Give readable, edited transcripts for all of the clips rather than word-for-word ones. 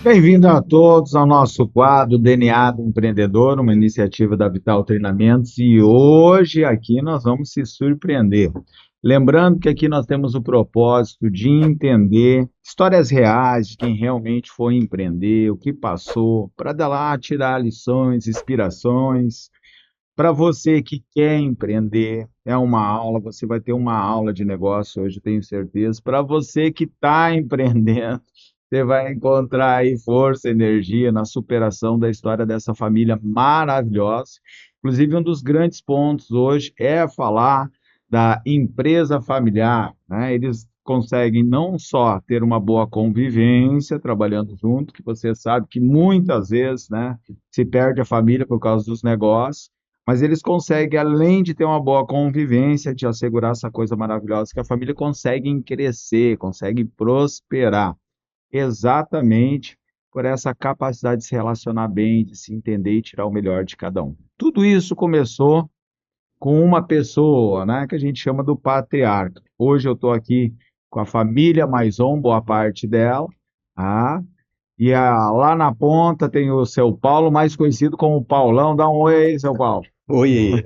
Bem-vindo a todos ao nosso quadro DNA do Empreendedor, uma iniciativa da Vital Treinamentos, e hoje aqui nós vamos se surpreender. Lembrando que aqui nós temos o propósito de entender histórias reais de quem realmente foi empreender, o que passou, para dar lá tirar lições, inspirações. Para você que quer empreender, é uma aula, você vai ter uma aula de negócio hoje, eu tenho certeza. Para você que está empreendendo, você vai encontrar aí força, energia na superação da história dessa família maravilhosa. Inclusive, um dos grandes pontos hoje é falar da empresa familiar, né? Eles conseguem não só ter uma boa convivência trabalhando junto, que você sabe que muitas vezes, né, se perde a família por causa dos negócios, mas eles conseguem, além de ter uma boa convivência, te assegurar essa coisa maravilhosa, que a família consegue crescer, consegue prosperar. Exatamente por essa capacidade de se relacionar bem, de se entender e tirar o melhor de cada um. Tudo isso começou com uma pessoa, né, que a gente chama do patriarca. Hoje eu estou aqui com a família Maison, boa parte dela, tá? Lá na ponta tem o seu Paulo, mais conhecido como Paulão. Dá um oi aí, seu Paulo. Oi,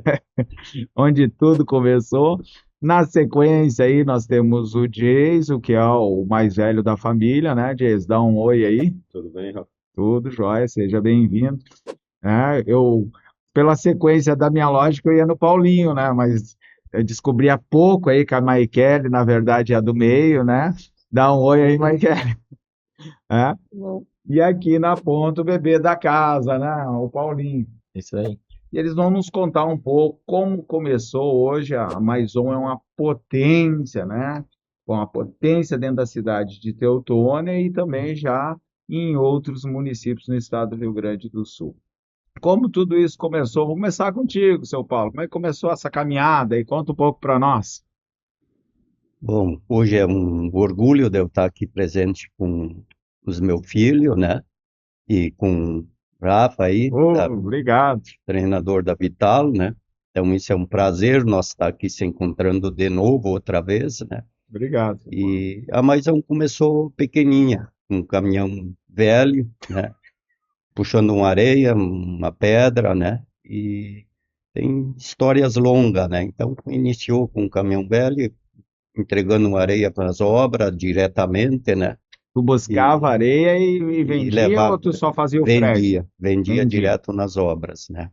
Onde tudo começou. Na sequência aí nós temos o Jason, que é o mais velho da família, né? Jason, dá um oi aí. tudo bem, Rafa? Tudo jóia, seja bem-vindo. Pela sequência da minha lógica, eu ia no Paulinho, né? Mas eu descobri há pouco aí que a Maikele, na verdade, é a do meio, né? Dá um oi aí, Maikele. É? Bom. E aqui na ponta, o bebê da casa, né? O Paulinho. Isso aí. E eles vão nos contar um pouco como começou hoje. A Maison é uma potência, né? Uma potência dentro da cidade de Teutônia e também já em outros municípios no estado do Rio Grande do Sul. Como tudo isso começou? Vou começar contigo, seu Paulo. Como é que começou essa caminhada? E conta um pouco para nós. Bom, hoje é um orgulho de eu estar aqui presente com os meus filhos, né? E com o Rafa aí, Oh, obrigado. treinador da Vital, né? Então, isso é um prazer nós estar aqui se encontrando de novo outra vez, né? Obrigado, seu Paulo. E a Maisão começou pequenininha, um caminhão velho, né? Puxando uma areia, uma pedra, né? E tem histórias longas, né? Então, iniciou com um caminhão velho, entregando areia para as obras diretamente, né? Tu buscava E, areia e e vendia ou levava, tu só fazia o frete? vendia Vendia. direto nas obras, né?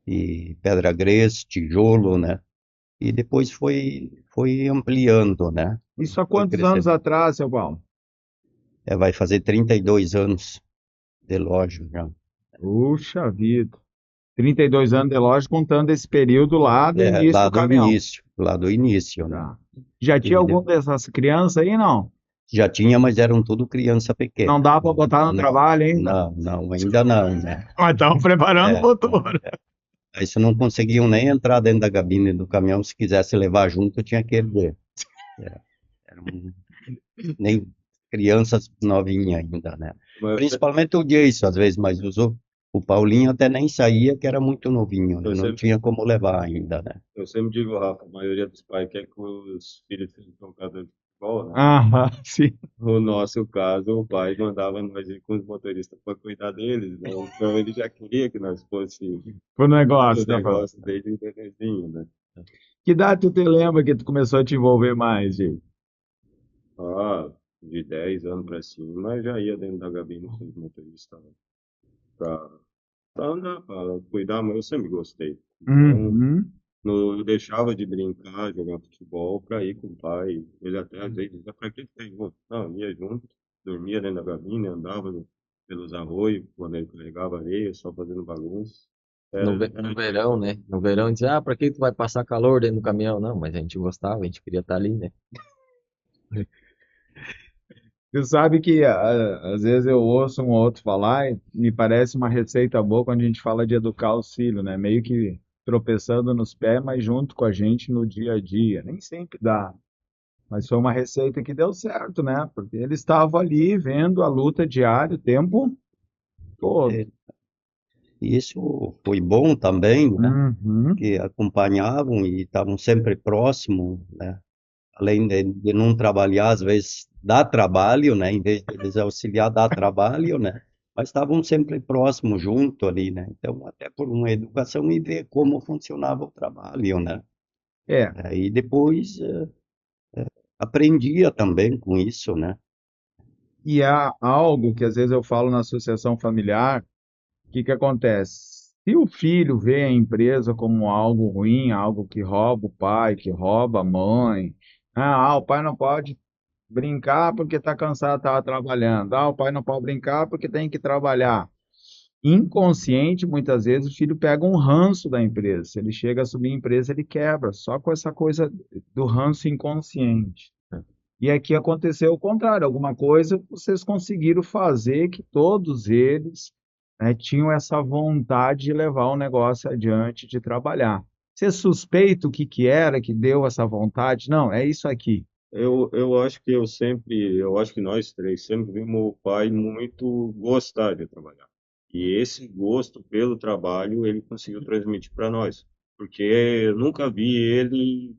E pedra grés, tijolo, né? E depois foi ampliando, né? Isso há Foi quantos anos crescendo. atrás, seu Paulo? Vai fazer 32 anos de loja já. Puxa vida. 32 anos de loja, contando esse período lá do É, início do caminhão. lá do início, né? Tá. Já tinha E algum de- dessas crianças aí, não? já tinha, mas eram tudo criança Não pequena. dá para botar no Não, trabalho ainda? não, não, ainda não, né? Mas estão preparando o É, motor. aí você não conseguiam nem entrar dentro da cabine do caminhão, se quisesse levar junto, tinha que erguer. É, eram nem crianças novinhas ainda, né? Principalmente o Jason, às vezes, mas o Paulinho até nem saía, que era muito novinho, né? Eu Não sempre, tinha como levar ainda, né? eu sempre digo, Rafa, a maioria dos pais quer que os filhos sejam jogadores de futebol, né? Ah, sim. No nosso caso, o pai mandava nós ir com os motoristas para cuidar deles, né? Então ele já queria que nós fosse Pro o negócio, né, Paulo? negócio desde o bebezinho, né? Que idade tu te lembra que tu começou a te envolver mais, gente? Ah, de 10 anos para cima, já ia dentro da cabine com os motoristas para andar, para cuidar, mas eu sempre gostei. Então, Uhum. não deixava de brincar, jogar futebol para ir com o pai. Ele até às vezes dizia, para que você tem junto? Não, ia junto, dormia dentro da cabine, andava pelos arroios, quando ele carregava areia, só fazendo bagunça. No Era verão, diversão. né? No verão, dizia, pra que tu vai passar calor dentro do caminhão? Não, mas a gente gostava, a gente queria estar ali, né? Tu sabe que às vezes eu ouço um ou outro falar e me parece uma receita boa quando a gente fala de educar os filhos, né? Meio que tropeçando nos pés, mas junto com a gente no dia a dia. Nem sempre dá, mas foi uma receita que deu certo, né? Porque eles estavam ali vendo a luta diária o tempo todo. É, e isso foi bom também, né? Uhum. Que acompanhavam e estavam sempre próximos, né? Além de não trabalhar, às vezes dá trabalho, né? Em vez de eles auxiliar, dá trabalho, né? Mas estavam sempre próximos, junto ali, né? Então, até por uma educação e ver como funcionava o trabalho, né? É, Aí depois aprendia também com isso, né? e há algo que às vezes eu falo na associação familiar, o que que acontece? Se o filho vê a empresa como algo ruim, algo que rouba o pai, que rouba a mãe, o pai não pode brincar porque está cansado, estava trabalhando. O pai não pode brincar porque tem que trabalhar. Inconsciente, muitas vezes, o filho pega um ranço da empresa. Se ele chega a assumir a empresa, ele quebra, só com essa coisa do ranço inconsciente. E aqui aconteceu o contrário, alguma coisa vocês conseguiram fazer que todos eles, né, tinham essa vontade de levar o negócio adiante, de trabalhar. Você suspeita o que que era que deu essa vontade? Não, é isso aqui. Eu acho que eu acho que nós três sempre vimos o pai muito gostar de trabalhar. E esse gosto pelo trabalho ele conseguiu transmitir para nós. Porque eu nunca vi ele,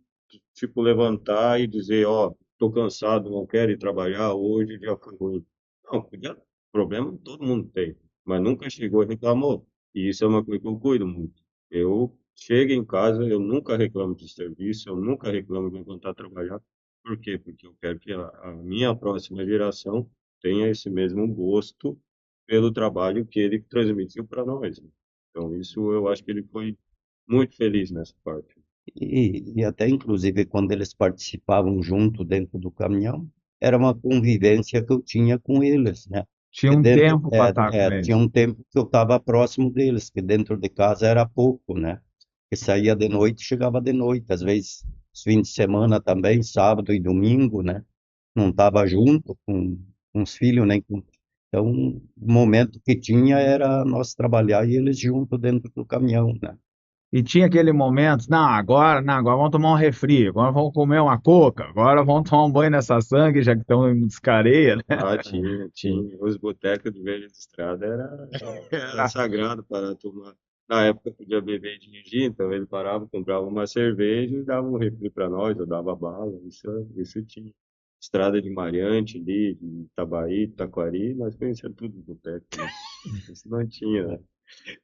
tipo, levantar e dizer, ó, tô cansado, não quero ir trabalhar, hoje já foi ruim. Não, podia, problema todo mundo tem, mas nunca chegou e reclamou. E isso é uma coisa que eu cuido muito. Eu chego em casa, eu nunca reclamo de serviço, eu nunca reclamo de encontrar trabalhar. Por quê? Porque eu quero que a minha próxima geração tenha esse mesmo gosto pelo trabalho que ele transmitiu para nós, né? Então, isso eu acho que ele foi muito feliz nessa parte. E até, inclusive, quando eles participavam junto dentro do caminhão, era uma convivência que eu tinha com eles, né? Tinha Porque um tempo para estar com tinha eles. um tempo que eu estava próximo deles, que dentro de casa era pouco, né? Que saía de noite, chegava de noite, às vezes os fins de semana também, sábado e domingo, né? Não estava junto com os filhos, nem com... Então, o momento que tinha era nós trabalhar e eles junto dentro do caminhão, né? E tinha aquele momento, não, agora vamos tomar um refri, agora vamos comer uma coca, agora vamos tomar um banho nessa sangue, já que estão em descareia, né? Ah, Sim. tinha. Os botecos de beira de estrada era Era, sagrado para tomar. Na época podia beber e dirigir, então ele parava, comprava uma cerveja e dava um refri para nós, ou dava bala, isso tinha. Estrada de Mariante, ali, de Itabaí, Taquari, nós conhecíamos tudo do boteco, né? Isso não tinha, né?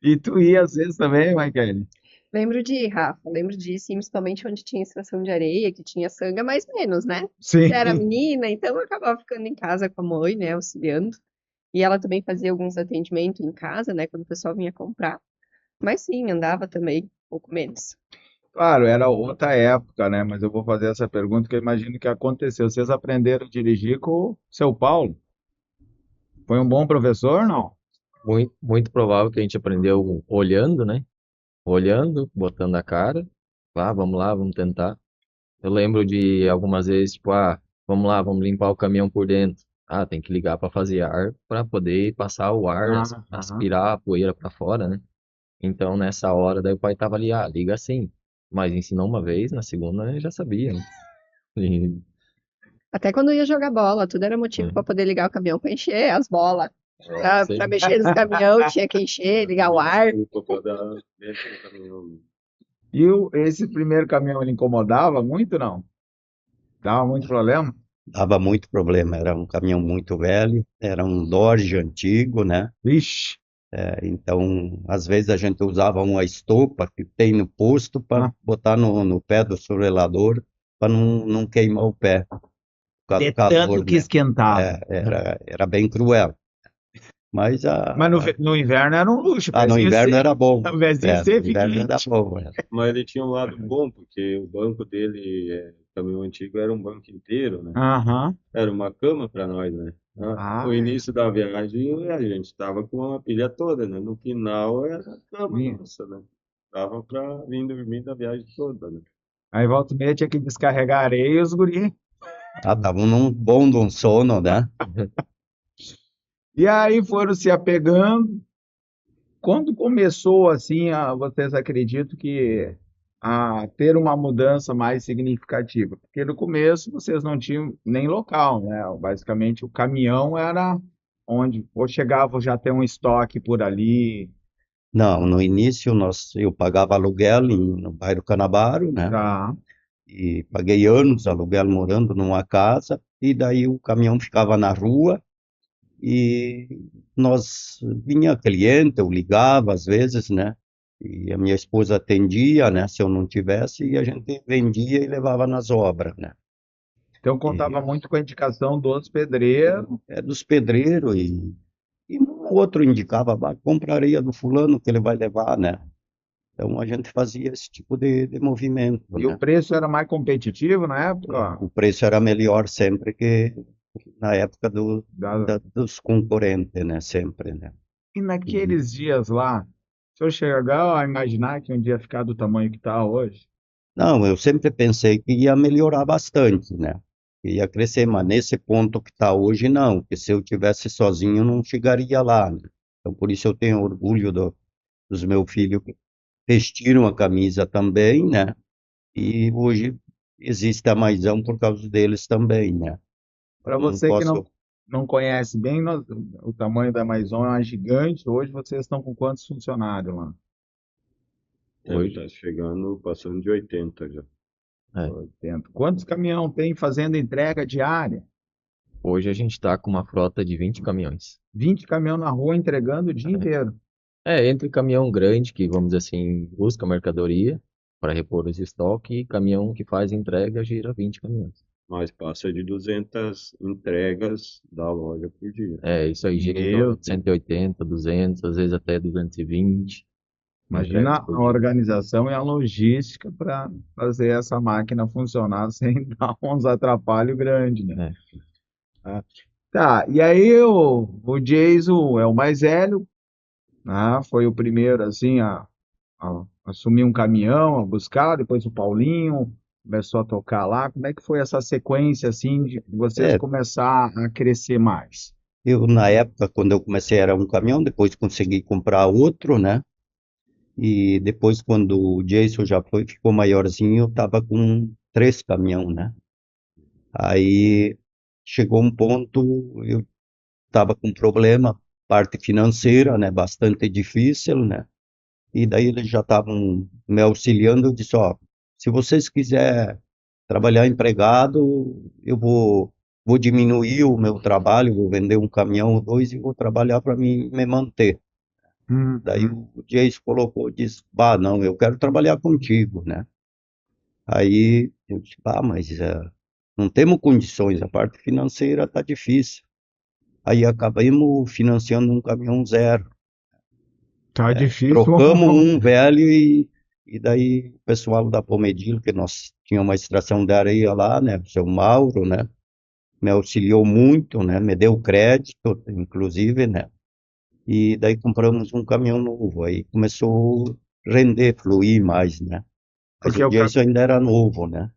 e tu ia às vezes também, Michael? Lembro de ir, Rafa, lembro de ir, sim, principalmente onde tinha estação de areia, que tinha sanga, mais menos, né? Você era Sim. menina, então eu acabava ficando em casa com a mãe, né, auxiliando. E ela também fazia alguns atendimentos em casa, né, quando o pessoal vinha comprar. Mas sim, andava também, um pouco menos. Claro, era outra época, né? Mas eu vou fazer essa pergunta que eu imagino que aconteceu. Vocês aprenderam a dirigir com o seu Paulo? Foi um bom professor, não? Muito, muito provável que a gente aprendeu olhando, né? Olhando, botando a cara. Vamos lá, vamos tentar. Eu lembro de algumas vezes, tipo, vamos lá, vamos limpar o caminhão por dentro. Tem que ligar para fazer ar para poder passar o ar, Aham. aspirar a poeira para fora, né? Então, nessa hora, daí o pai tava ali, liga assim. Mas ensinou uma vez, na segunda ele já sabia, né? E, Até quando ia jogar bola, tudo era motivo para poder ligar o caminhão para encher as bolas. Para sim. mexer nos caminhão, tinha que encher, ligar o ar. Desculpa para dar dentro do caminhão. E esse primeiro caminhão ele incomodava muito, não? Dava muito problema? Dava muito problema, era um caminhão muito velho, era um Dodge antigo, né? Vixe. Então, às vezes a gente usava uma estopa que tem no posto para Ah, botar no pé do solelador para não queimar o pé por causa de do calor, tanto que né? esquentava. Era bem cruel. Mas Mas no inverno era um luxo, no inverno era bom. ao invés de ser, No inverno era quente. bom. Mas ele tinha um lado bom, porque o banco dele, caminhão antigo, era um banco inteiro, né? Aham. Era uma cama para nós, né? O É. início da viagem a gente estava com a pilha toda, né? No final era a cama Vinha. nossa, né? Dava para vir dormir da viagem toda, né? Aí volta e meia tinha que descarregar areia e os guri. Dava um bom de um sono, né? E aí foram se apegando. Quando começou assim, vocês acreditam que a ter uma mudança mais significativa? Porque no começo vocês não tinham nem local, né? Basicamente o caminhão era onde ou chegava já ter um estoque por ali, Não, no início eu pagava aluguel no bairro Canabaro, né? tá? E paguei anos aluguel morando numa casa. e daí o caminhão ficava na rua e vinha cliente, eu ligava às vezes, né? E a minha esposa atendia, né? Se eu não tivesse, e a gente vendia e levava nas obras, né? Então contava E muito com a indicação dos pedreiros. é dos pedreiros e um outro indicava, "Bah, compraria do fulano que ele vai levar, né? Então a gente fazia esse tipo de movimento, E o né? preço era mais competitivo na época? O preço era melhor sempre que na época Da- dos concorrentes, né? Sempre, né? E Uhum. naqueles dias lá, o senhor chegou a imaginar que um dia ia ficar do tamanho que está hoje? Não, eu sempre pensei que ia melhorar bastante, né? Que ia crescer, mas nesse ponto que está hoje, não, porque se eu tivesse sozinho, eu não chegaria lá, né? Então, por isso eu tenho orgulho dos meus filhos que vestiram a camisa também, né? E hoje existe a Maisão por causa deles também, né? Para Então, não você que posso. não conhece bem, o tamanho da Maison é uma gigante. Hoje vocês estão com quantos funcionários lá? Deve Hoje, estar chegando, passando de 80 já. é, 80. Quantos caminhão tem fazendo entrega diária? hoje a gente está com uma frota de 20 caminhões. 20 caminhão na rua entregando o dia inteiro. Entre caminhão grande, que vamos dizer assim, busca mercadoria para repor os estoques, e caminhão que faz entrega gira 20 caminhões. Mas passa de 200 entregas da loja por dia. Isso aí gira em torno Meu, de 180, 200, às vezes até 220 entregas imagina por a dia. organização e a logística para fazer essa máquina funcionar sem dar uns atrapalhos grandes, né? É. Ah, tá, e aí o Jason é o mais velho, né? Foi o primeiro assim a assumir um caminhão, a buscar, depois o Paulinho começou a tocar lá. Como é que foi essa sequência assim de vocês É, começar a crescer mais? eu na época, quando eu comecei, era um caminhão, depois consegui comprar outro, né? E depois, quando o Jason já foi, ficou maiorzinho, eu tava com 3 caminhão, né? Aí chegou um ponto, eu tava com problema, parte financeira, né? Bastante difícil, né? E daí eles já estavam me auxiliando. Eu disse, ó, se vocês quiserem trabalhar empregado, vou diminuir o meu trabalho, vou vender um caminhão ou dois e vou trabalhar para mim me manter. Daí Uhum. o Jace colocou, disse, bah, não, eu quero trabalhar contigo, né? Aí eu disse, bah, mas não temos condições, a parte financeira tá difícil. Aí acabamos financiando um caminhão zero. Tá difícil. Trocamos um velho e daí o pessoal da Pomedil, que nós tínhamos uma extração de areia lá, né? O seu Mauro, né? Me auxiliou muito, né? Me deu crédito, inclusive, né? E daí compramos um caminhão novo. Aí começou a render, fluir mais, né? Mas Porque o Jason ainda era novo, né?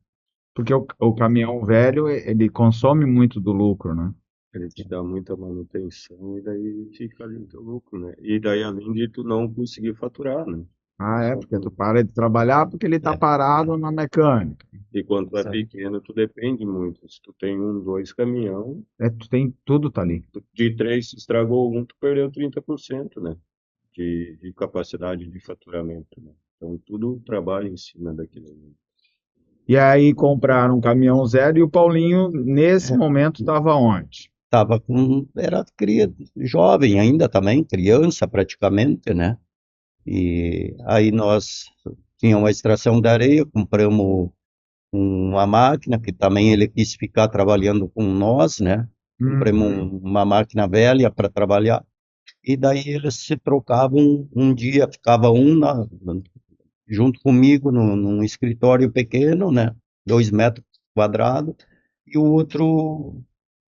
porque o caminhão velho, ele consome muito do lucro, né? Ele te dá muita manutenção e daí fica ali o teu lucro, né? E daí, além de tu não conseguir faturar, né? Ah, é, Só porque tu tu- para de trabalhar porque ele tá É, parado na mecânica. E quando tu é Certo. pequeno, tu depende muito. Se tu tem um, dois caminhão, É, tu tem tudo tá ali. de três, se estragou um, tu perdeu 30%, né? De capacidade de faturamento, né? Então, tudo trabalha em cima daquilo ali. E aí compraram um caminhão zero e o Paulinho, nesse momento, estava onde? era jovem ainda também, criança praticamente, né? E aí nós tínhamos uma extração de areia, compramos uma máquina que também ele quis ficar trabalhando com nós, né? Compramos Uhum. uma máquina velha para trabalhar e daí eles se trocavam um dia, ficava junto comigo num escritório pequeno, né? 2 metros quadrados e o outro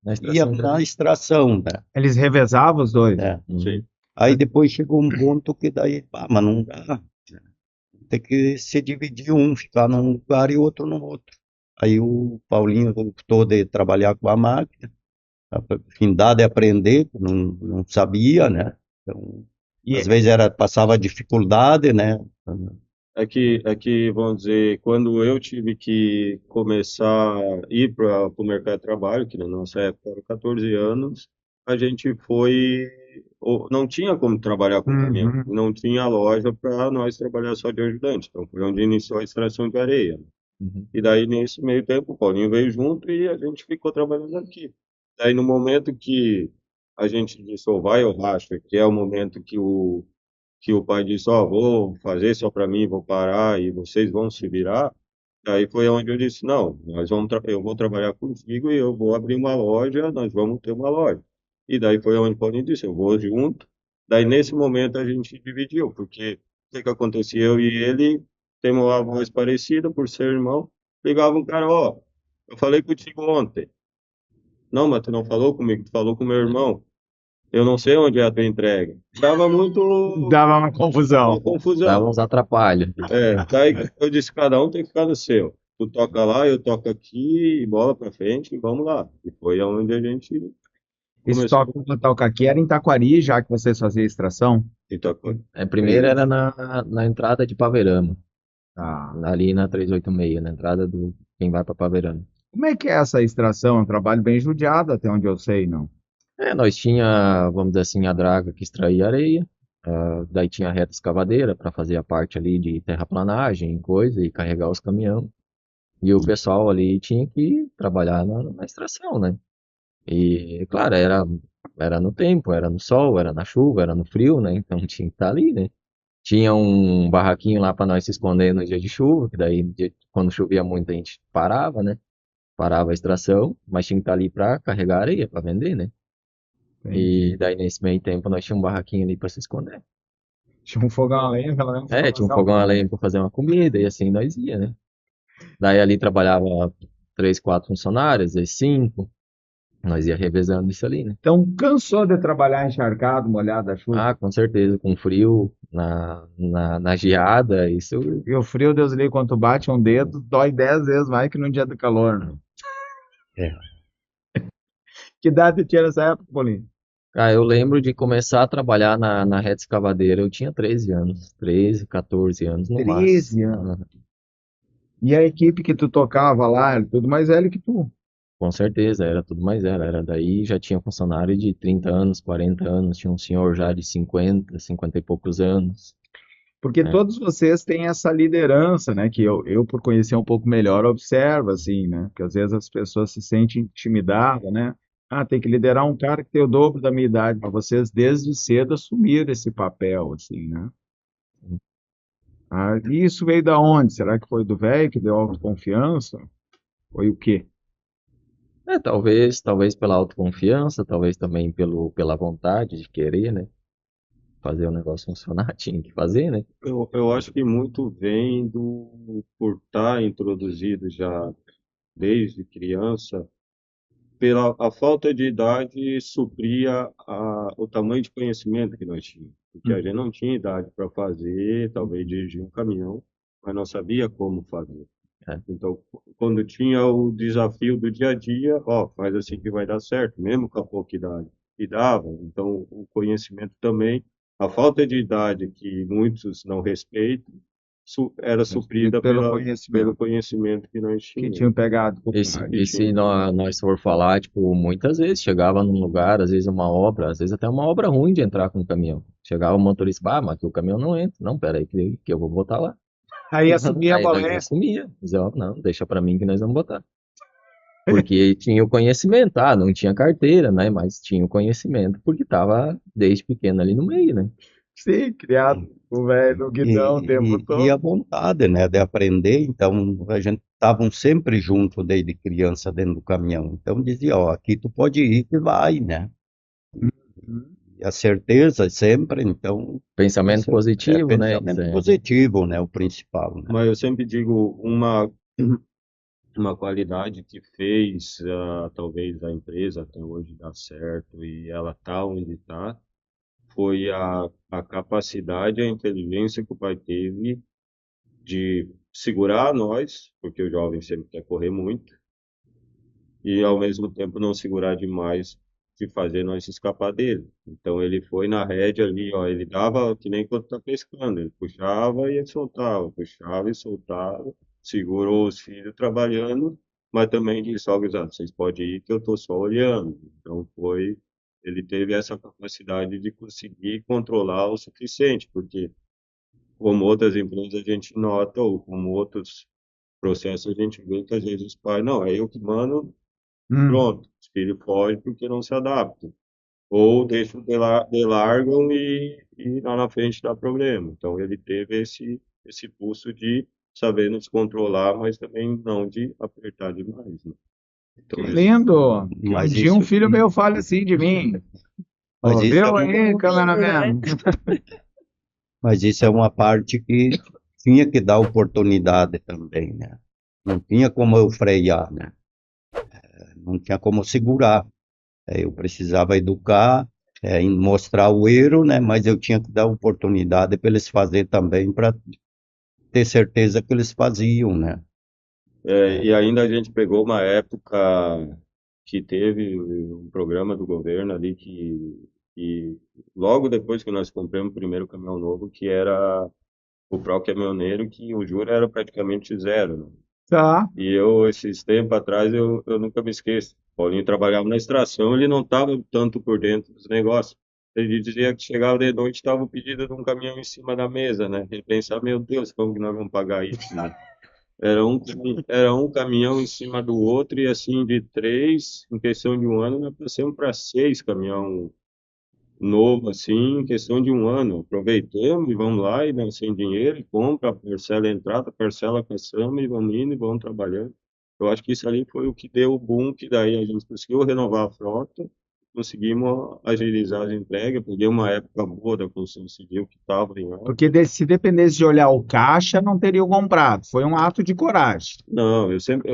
Na ia extração na grande. extração, né? Eles revezavam os dois. É. Uhum. Sim. Aí depois chegou um ponto que daí, mas não dá. Tem que se dividir um, ficar num lugar e outro no outro. Aí o Paulinho optou de trabalhar com a máquina, a findado de aprender, não sabia, né? Então, às E, vezes passava dificuldade, né? Vamos dizer, quando eu tive que começar a ir para o mercado de trabalho, que na nossa época era 14 anos, a gente não tinha como trabalhar com caminhão, uhum. não tinha loja para nós trabalhar só de ajudante, então foi onde iniciou a extração de areia. Uhum. E daí, nesse meio tempo, o Paulinho veio junto e a gente ficou trabalhando aqui. Daí, no momento que a gente disse, ou vai ou racha, que é o momento que o pai disse, ó, vou fazer só para mim, vou parar e vocês vão se virar. Daí foi onde eu disse, não, eu vou trabalhar contigo e eu vou abrir uma loja, nós vamos ter uma loja. E daí foi onde o Paulinho disse, eu vou junto. Daí nesse momento a gente dividiu, porque o que que acontecia? Eu e ele temos uma voz parecida por ser irmão. Ligava um cara, ó, eu falei contigo ontem. Não, mas tu não falou comigo, tu falou com meu irmão. Eu não sei onde é a tua entrega. Dava muito Dava uma uma confusão. Dava confusão. uns atrapalhos. Daí eu disse, cada um tem que ficar no seu. Tu toca lá, eu toco aqui, e bola pra frente, e vamos lá. E foi onde a gente Esse começou toca aqui era em Taquari, já que vocês faziam extração? e tocou. Primeiro era na entrada de Paverama, Tá. ali na 386, na entrada do quem vai para Paverama. Como é que é essa extração? É um trabalho bem judiado, até onde eu sei, não? Nós tinha, vamos dizer assim, a draga que extraía areia, daí tinha a reta escavadeira para fazer a parte ali de terraplanagem, coisa, e carregar os caminhões. E o pessoal ali tinha que trabalhar na extração, né? E, claro, era no tempo, era no sol, era na chuva, era no frio, né? Então tinha que estar ali, né? Tinha um barraquinho lá para nós se esconder no dia de chuva, que daí quando chovia muito a gente parava, né? Parava a extração, mas tinha que estar ali para carregar areia, para vender, né? Entendi. E daí nesse meio tempo nós tínhamos um barraquinho ali para se esconder. Tinha um fogão a lenha, pelo menos, pra Tinha um fazer fogão a algo. lenha para fazer uma comida e assim nós ia, né? Daí ali trabalhava três, quatro funcionários, aí cinco, nós ia revezando isso ali, né? Então, cansou de trabalhar encharcado, molhado da chuva? Ah, com certeza, com frio, na geada, isso. E o frio, Deus lhe quando bate um dedo, dói 10 vezes mais que num dia de calor, né? É. Que idade tinha nessa época, Paulinho? Ah, eu lembro de começar a trabalhar na reta escavadeira, eu tinha 13 anos, 13, 14 anos no máximo. 13 anos. E a equipe que tu tocava lá, era tudo mais velho que tu. Com certeza, era tudo mais era daí, já tinha funcionário de 30 anos, 40 anos, tinha um senhor já de 50, 50 e poucos anos, Porque né? todos vocês têm essa liderança, né? Que eu, por conhecer um pouco melhor, observo, assim, né? Porque às vezes as pessoas se sentem intimidadas, né? Ah, tem que liderar um cara que tem o dobro da minha idade, mas vocês desde cedo assumiram esse papel, assim, né? Ah, e isso veio da onde? Será que foi do velho que deu autoconfiança? Foi o quê? Talvez pela autoconfiança, talvez também pela vontade de querer, né? Fazer o negócio funcionar, tinha que fazer, né? Eu acho que muito vem por estar introduzido já desde criança, pela a falta de idade supria o tamanho de conhecimento que nós tínhamos. Porque a Hum. gente não tinha idade para fazer, talvez dirigir um caminhão, mas não sabia como fazer. É. Então, quando tinha o desafio do dia a dia, ó, faz assim que vai dar certo, mesmo com a pouca idade. E dava. Então, o conhecimento também, a falta de idade que muitos não respeitam, era suprida Pelo pelo conhecimento conhecimento que nós que tínhamos. tinham pegado com o E se, pai. e se nós for falar, tipo, muitas vezes chegava num lugar, às vezes uma obra, às vezes até uma obra ruim de entrar com o caminhão. Chegava o motorista, mas aqui o caminhão não entra. Não, pera aí, que eu vou botar lá. Aí assumia a Aí nós boleia. assumia. Dizia, ó, não, deixa pra mim que nós vamos botar. Porque tinha o conhecimento, não tinha carteira, né? Mas tinha o conhecimento, porque tava desde pequeno ali no meio, né? Sim, criado o velho no guidão o tempo E a todo. vontade, né, de aprender. Então, a gente estavam sempre junto desde criança dentro do caminhão. Então, dizia, ó, aqui tu pode ir que vai, né? Uhum. E a certeza sempre, então, Pensamento isso é positivo, né? pensamento positivo, né, o principal, né? Mas eu sempre digo uma qualidade que fez talvez a empresa até hoje dar certo e ela tá onde está, foi a capacidade, a inteligência que o pai teve de segurar nós, porque o jovem sempre quer correr muito, e ao mesmo tempo não segurar demais de fazer nós escapar dele. Então ele foi na rédea ali, ó, ele dava que nem quando tá pescando, ele puxava e soltava, puxava e soltava, segurou os filhos trabalhando, mas também disse, ó, gurizada, vocês podem ir que eu tô só olhando. Então ele teve essa capacidade de conseguir controlar o suficiente, porque como outras empresas a gente nota, ou como outros processo a gente vê que às vezes os pais, não, é eu que mando, Hum. pronto, os filhos fogem porque não se adaptam. Ou deixam de largam e lá na frente dá problema. Então ele teve esse pulso de saber nos controlar, mas também não de apertar demais, né? Que Então esse lindo! Um Mas dia um isso, filho meu fala assim de mim. mas isso é Ouviu um, aí, Ouvindo, cameraman? mas isso é uma parte que tinha que dar oportunidade também, né? Não tinha como eu frear, né? Não tinha como segurar. Eu precisava educar, mostrar o erro, né? Mas eu tinha que dar oportunidade para eles fazerem também, para ter certeza que eles faziam, né? e ainda a gente pegou uma época que teve um programa do governo ali que logo depois que nós compramos o primeiro caminhão novo, que era o Pro Caminhoneiro, que o juro era praticamente zero, né? Tá. E eu, esses tempos atrás, eu nunca me esqueço. Paulinho trabalhava na extração, ele não estava tanto por dentro dos negócios. Ele dizia que chegava de noite, estava o pedido de um caminhão em cima da mesa, né? Ele pensava, meu Deus, como que nós vamos pagar isso, né? Era um caminhão em cima do outro, e assim, de três, em questão de um ano, nós passamos para seis caminhão novo, assim, em questão de um ano. Aproveitamos e vamos lá, e nós sem dinheiro, e compra, parcela a entrada, parcela a caçamba, e vamos indo e vamos trabalhando. Eu acho que isso ali foi o que deu o boom, que daí a gente conseguiu renovar a frota, conseguimos agilizar as entregas, peguei uma época boa da construção civil que estava em alta. Porque se dependesse de olhar o caixa, não teria comprado. Foi um ato de coragem. Não, eu sempre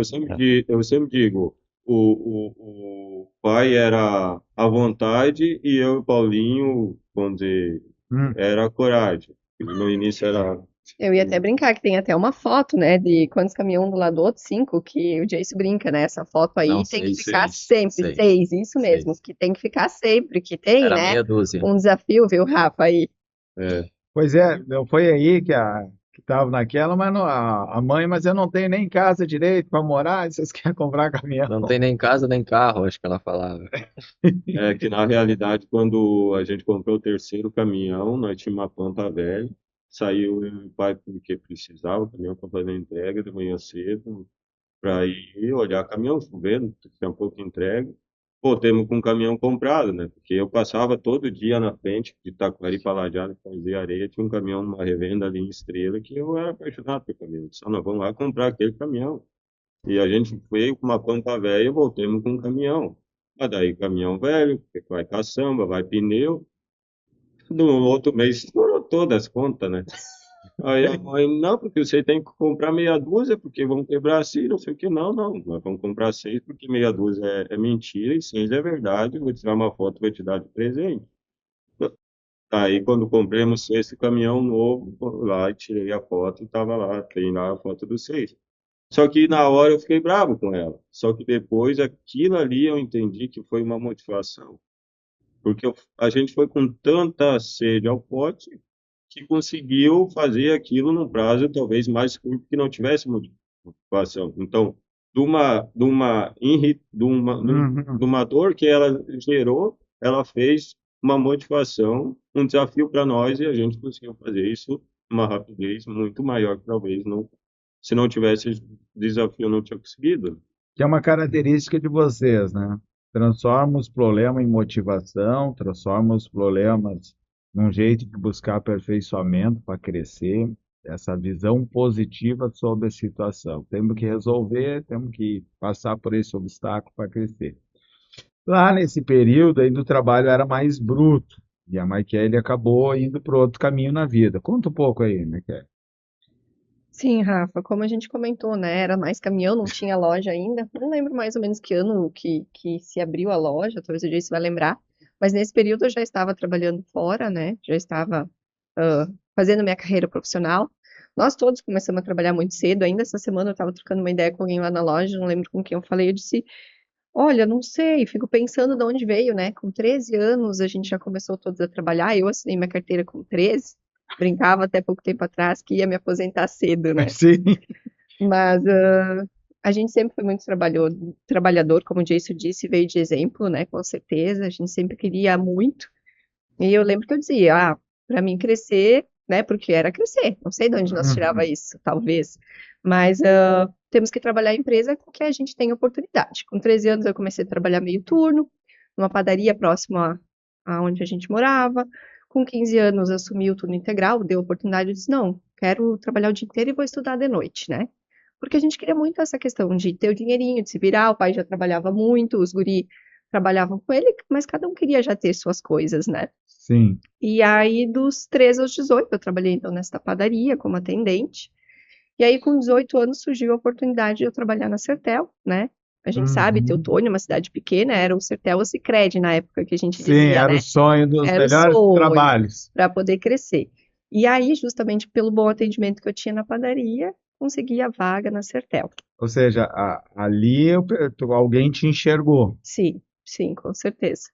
digo, o pai era à vontade e eu e o Paulinho, vamos dizer, Hum. era a coragem. No início era. Eu ia até brincar que tem até uma foto, né, de quantos caminhões do lado do outro, 5, que o Jace brinca, né? Essa foto aí Não, tem que seis, ficar seis, sempre, 6, isso mesmo, seis. que tem que ficar sempre, que tem, Era né? meia dúzia. Um desafio, viu, Rafa, aí. É, Pois é, não foi aí que estava naquela, mas a mãe, mas eu não tenho nem casa direito para morar, e vocês querem comprar caminhão? Não tem nem casa nem carro, acho que ela falava. é que na realidade, quando a gente comprou o terceiro caminhão, nós tínhamos uma planta velha, saiu eu e o pai porque precisava, o caminhão para fazer a entrega de manhã cedo, para ir olhar caminhão, chovendo, tinha pouca entrega. Voltemos com o caminhão comprado, né? Porque eu passava todo dia na frente de Taquari para Lajeado, fazer areia, tinha um caminhão numa revenda ali em Estrela, que eu era apaixonado por caminhão. Só nós vamos lá comprar aquele caminhão. E a gente foi com uma pampa velha e voltemos com um caminhão. Mas daí caminhão velho, vai caçamba, vai pneu. No outro mês estourou todas as contas, né? Aí a mãe, não, porque você tem que comprar meia dúzia, porque vão quebrar assim, não sei o que. Não, não, nós vamos comprar seis, porque meia dúzia é mentira e seis é verdade. Eu vou tirar uma foto, vou te dar de presente. Aí, quando compramos o sexto caminhão novo, fui lá e tirei a foto e tava lá, tem lá a foto dos seis. Só que na hora eu fiquei bravo com ela. Só que depois aquilo ali eu entendi que foi uma motivação. Porque a gente foi com tanta sede ao pote que conseguiu fazer aquilo num prazo talvez mais curto que não tivesse motivação. Então, Uhum. de uma dor que ela gerou, ela fez uma motivação, um desafio para nós e a gente conseguiu fazer isso uma rapidez muito maior que talvez não, se não tivesse esse desafio, não tinha conseguido. Que é uma característica de vocês, né? Transforma os problemas em motivação, transforma os problemas num jeito de buscar aperfeiçoamento para crescer, essa visão positiva sobre a situação. Temos que resolver, temos que passar por esse obstáculo para crescer. Lá nesse período, ainda o trabalho era mais bruto, e a Michele acabou indo para outro caminho na vida. Conta um pouco aí, Michele. Sim, Rafa, como a gente comentou, né? Era mais caminhão, não tinha loja ainda. Não lembro mais ou menos que ano que se abriu a loja, talvez o Jace vai lembrar. Mas nesse período eu já estava trabalhando fora, né? Já estava fazendo minha carreira profissional. Nós todos começamos a trabalhar muito cedo. Ainda essa semana eu estava trocando uma ideia com alguém lá na loja, não lembro com quem eu falei. Eu disse: Olha, não sei, fico pensando de onde veio, né? Com 13 anos a gente já começou todos a trabalhar. Eu assinei minha carteira com 13, brincava até pouco tempo atrás que ia me aposentar cedo, né? Sim. Mas a gente sempre foi muito trabalhador, como o Jason disse, veio de exemplo, né? Com certeza, a gente sempre queria muito. E eu lembro que eu dizia, para mim crescer, né? Porque era crescer. Não sei de onde nós tirava Uhum. isso, talvez. Mas temos que trabalhar a empresa com que a gente tem oportunidade. Com 13 anos eu comecei a trabalhar meio turno, numa padaria próxima a onde a gente morava. Com 15 anos assumi o turno integral, deu oportunidade, eu disse, não, quero trabalhar o dia inteiro e vou estudar de noite, né? Porque a gente queria muito essa questão de ter o dinheirinho, de se virar, o pai já trabalhava muito, os guri trabalhavam com ele, mas cada um queria já ter suas coisas, né? Sim. E aí, dos 13 aos 18, eu trabalhei então nesta padaria como atendente. E aí, com 18 anos, surgiu a oportunidade de eu trabalhar na Sertel, né? A gente sabe, Uhum. Teutônio é uma cidade pequena, era o Sertel ou o Sicredi na época que a gente Sim, dizia, era o né? sonho dos Era o melhores sonho trabalhos. para poder crescer. E aí, justamente pelo bom atendimento que eu tinha na padaria, consegui a vaga na Sertel. Ou seja, ali alguém te enxergou. Sim, sim, com certeza.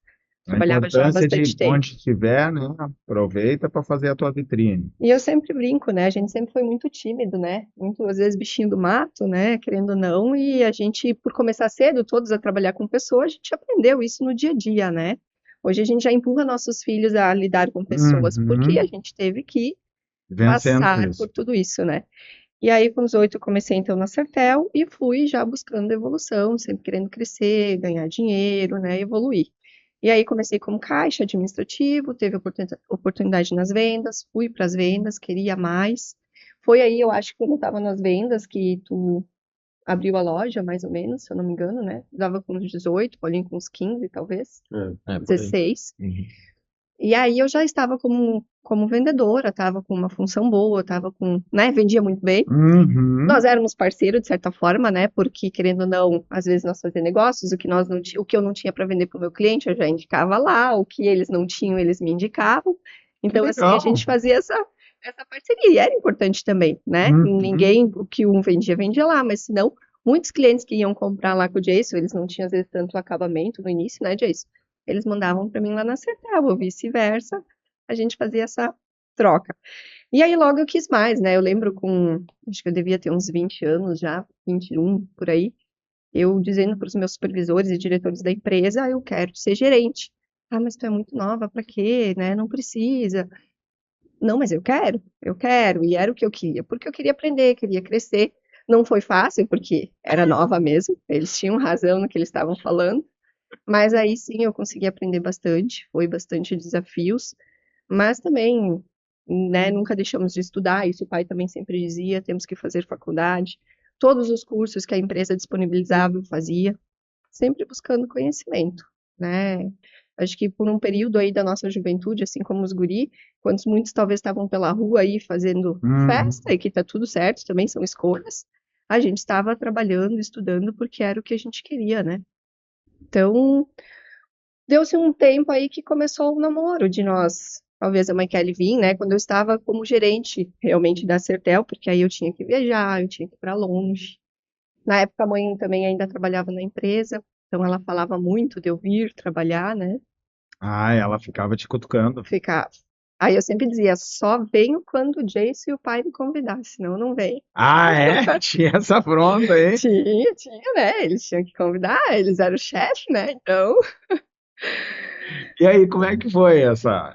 A Trabalhava já há importância bastante de tempo. onde estiver, né? Aproveita para fazer a tua vitrine. E eu sempre brinco, né? A gente sempre foi muito tímido, né? Muito, às vezes, bichinho do mato, né? Querendo ou não. E a gente, por começar cedo, todos a trabalhar com pessoas, a gente aprendeu isso no dia a dia, né? Hoje a gente já empurra nossos filhos a lidar com pessoas, porque a Uhum. gente teve que Vencendo passar por isso. tudo isso, né? E aí, com os 8, eu comecei então na Sertel e fui já buscando evolução, sempre querendo crescer, ganhar dinheiro, né? Evoluir. E aí comecei como caixa administrativo, teve oportunidade nas vendas, fui para as vendas, queria mais. Foi aí, eu acho que quando eu estava nas vendas, que tu abriu a loja, mais ou menos, se eu não me engano, né? Dava com uns 18, Paulinho com uns 15, talvez, É. Por aí. 16. Uhum. E aí eu já estava como vendedora, estava com uma função boa, estava com, né? Vendia muito bem. Nós Uhum. éramos parceiros, de certa forma, né? Porque, querendo ou não, às vezes nós fazíamos negócios, o que eu não tinha para vender para o meu cliente, eu já indicava lá, o que eles não tinham, eles me indicavam. Que Então, assim, a gente legal. fazia essa parceria, e era importante também, né? Uhum. Ninguém, o que um vendia, vendia lá, mas senão, muitos clientes que iam comprar lá com o Jason, eles não tinham, às vezes, tanto acabamento no início, né, Jason? Eles mandavam para mim lá na Sertel, ou vice-versa, a gente fazia essa troca. E aí logo eu quis mais, né? Eu lembro acho que eu devia ter uns 20 anos já, 21 por aí, eu dizendo para os meus supervisores e diretores da empresa, eu quero ser gerente. Ah, mas tu é muito nova, para quê, né? Não precisa. Não, mas eu quero, e era o que eu queria, porque eu queria aprender, queria crescer. Não foi fácil, porque era nova mesmo, eles tinham razão no que eles estavam falando, mas aí sim eu consegui aprender bastante, foi bastante desafios, mas também, né, nunca deixamos de estudar, isso o pai também sempre dizia, temos que fazer faculdade. Todos os cursos que a empresa disponibilizava eu fazia, sempre buscando conhecimento, né? Acho que por um período aí da nossa juventude, assim como os guri, quando muitos talvez estavam pela rua aí fazendo Uhum. festa, e que tá tudo certo, também são escolhas, a gente estava trabalhando, estudando, porque era o que a gente queria, né? Então, deu-se um tempo aí que começou o namoro de nós. Talvez a mãe Kelly vir, né? Quando eu estava como gerente realmente da Sertel, porque aí eu tinha que viajar, eu tinha que ir para longe. Na época a mãe também ainda trabalhava na empresa, então ela falava muito de eu vir trabalhar, né? Ah, ela ficava te cutucando. Ficava. Aí eu sempre dizia, só venho quando o Jason e o pai me convidar, senão não vem. Ah, é? Tinha essa afronta aí. Tinha, né? Eles tinham que convidar, eles eram o chefe, né? Então, E aí, como é que foi essa?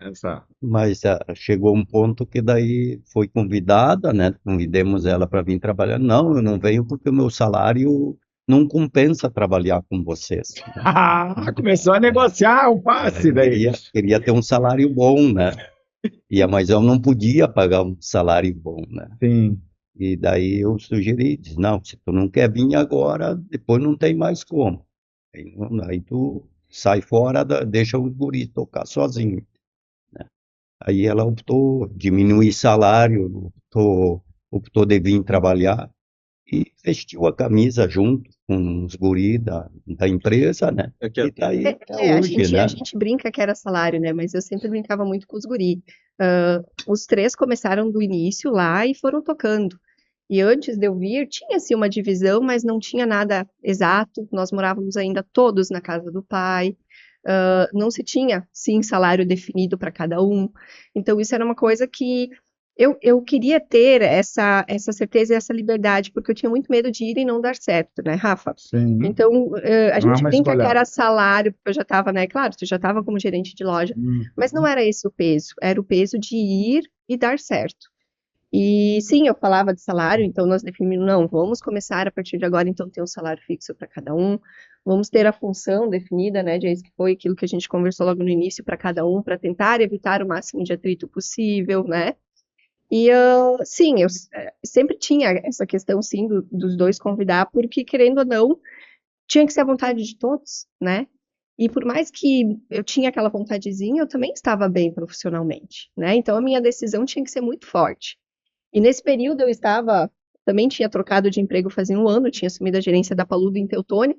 Mas chegou um ponto que daí foi convidada, né? Convidemos ela para vir trabalhar. Não, eu não venho porque o meu salário não compensa trabalhar com vocês, né? Começou a negociar o passe Eu daí. queria ter um salário bom, né? Mas eu não podia pagar um salário bom, né? Sim. E daí eu sugeri, disse, não, se tu não quer vir agora, depois não tem mais como. Aí tu sai fora, deixa o guri tocar sozinho. Aí ela optou diminuir salário, optou de vir trabalhar e vestiu a camisa junto com os guri da empresa, né? E tá aí até a hoje, gente, a né? gente brinca que era salário, né? Mas eu sempre brincava muito com os guri. Os três começaram do início lá e foram tocando. E antes de eu vir, tinha-se uma divisão, mas não tinha nada exato. Nós morávamos ainda todos na casa do pai. Não se tinha, sim, salário definido para cada um. Então, isso era uma coisa que Eu queria ter essa certeza e essa liberdade, porque eu tinha muito medo de ir e não dar certo, né, Rafa? Sim, Então, a não é gente uma brinca que escolha. era salário, porque eu já estava, né? Claro, tu já estava como gerente de loja, mas não era esse o peso, era o peso de ir e dar certo. E sim, eu falava de salário, então nós definimos, não, vamos começar a partir de agora, então, ter um salário fixo para cada um, vamos ter a função definida, né, Jace, que foi aquilo que a gente conversou logo no início para cada um, para tentar evitar o máximo de atrito possível, né? E sim, eu sempre tinha essa questão, sim, dos dois convidar, porque querendo ou não, tinha que ser a vontade de todos, né? E por mais que eu tinha aquela vontadezinha, eu também estava bem profissionalmente, né? Então a minha decisão tinha que ser muito forte. E nesse período eu estava, também tinha trocado de emprego fazia um ano, tinha assumido a gerência da Paludo em Teutônia,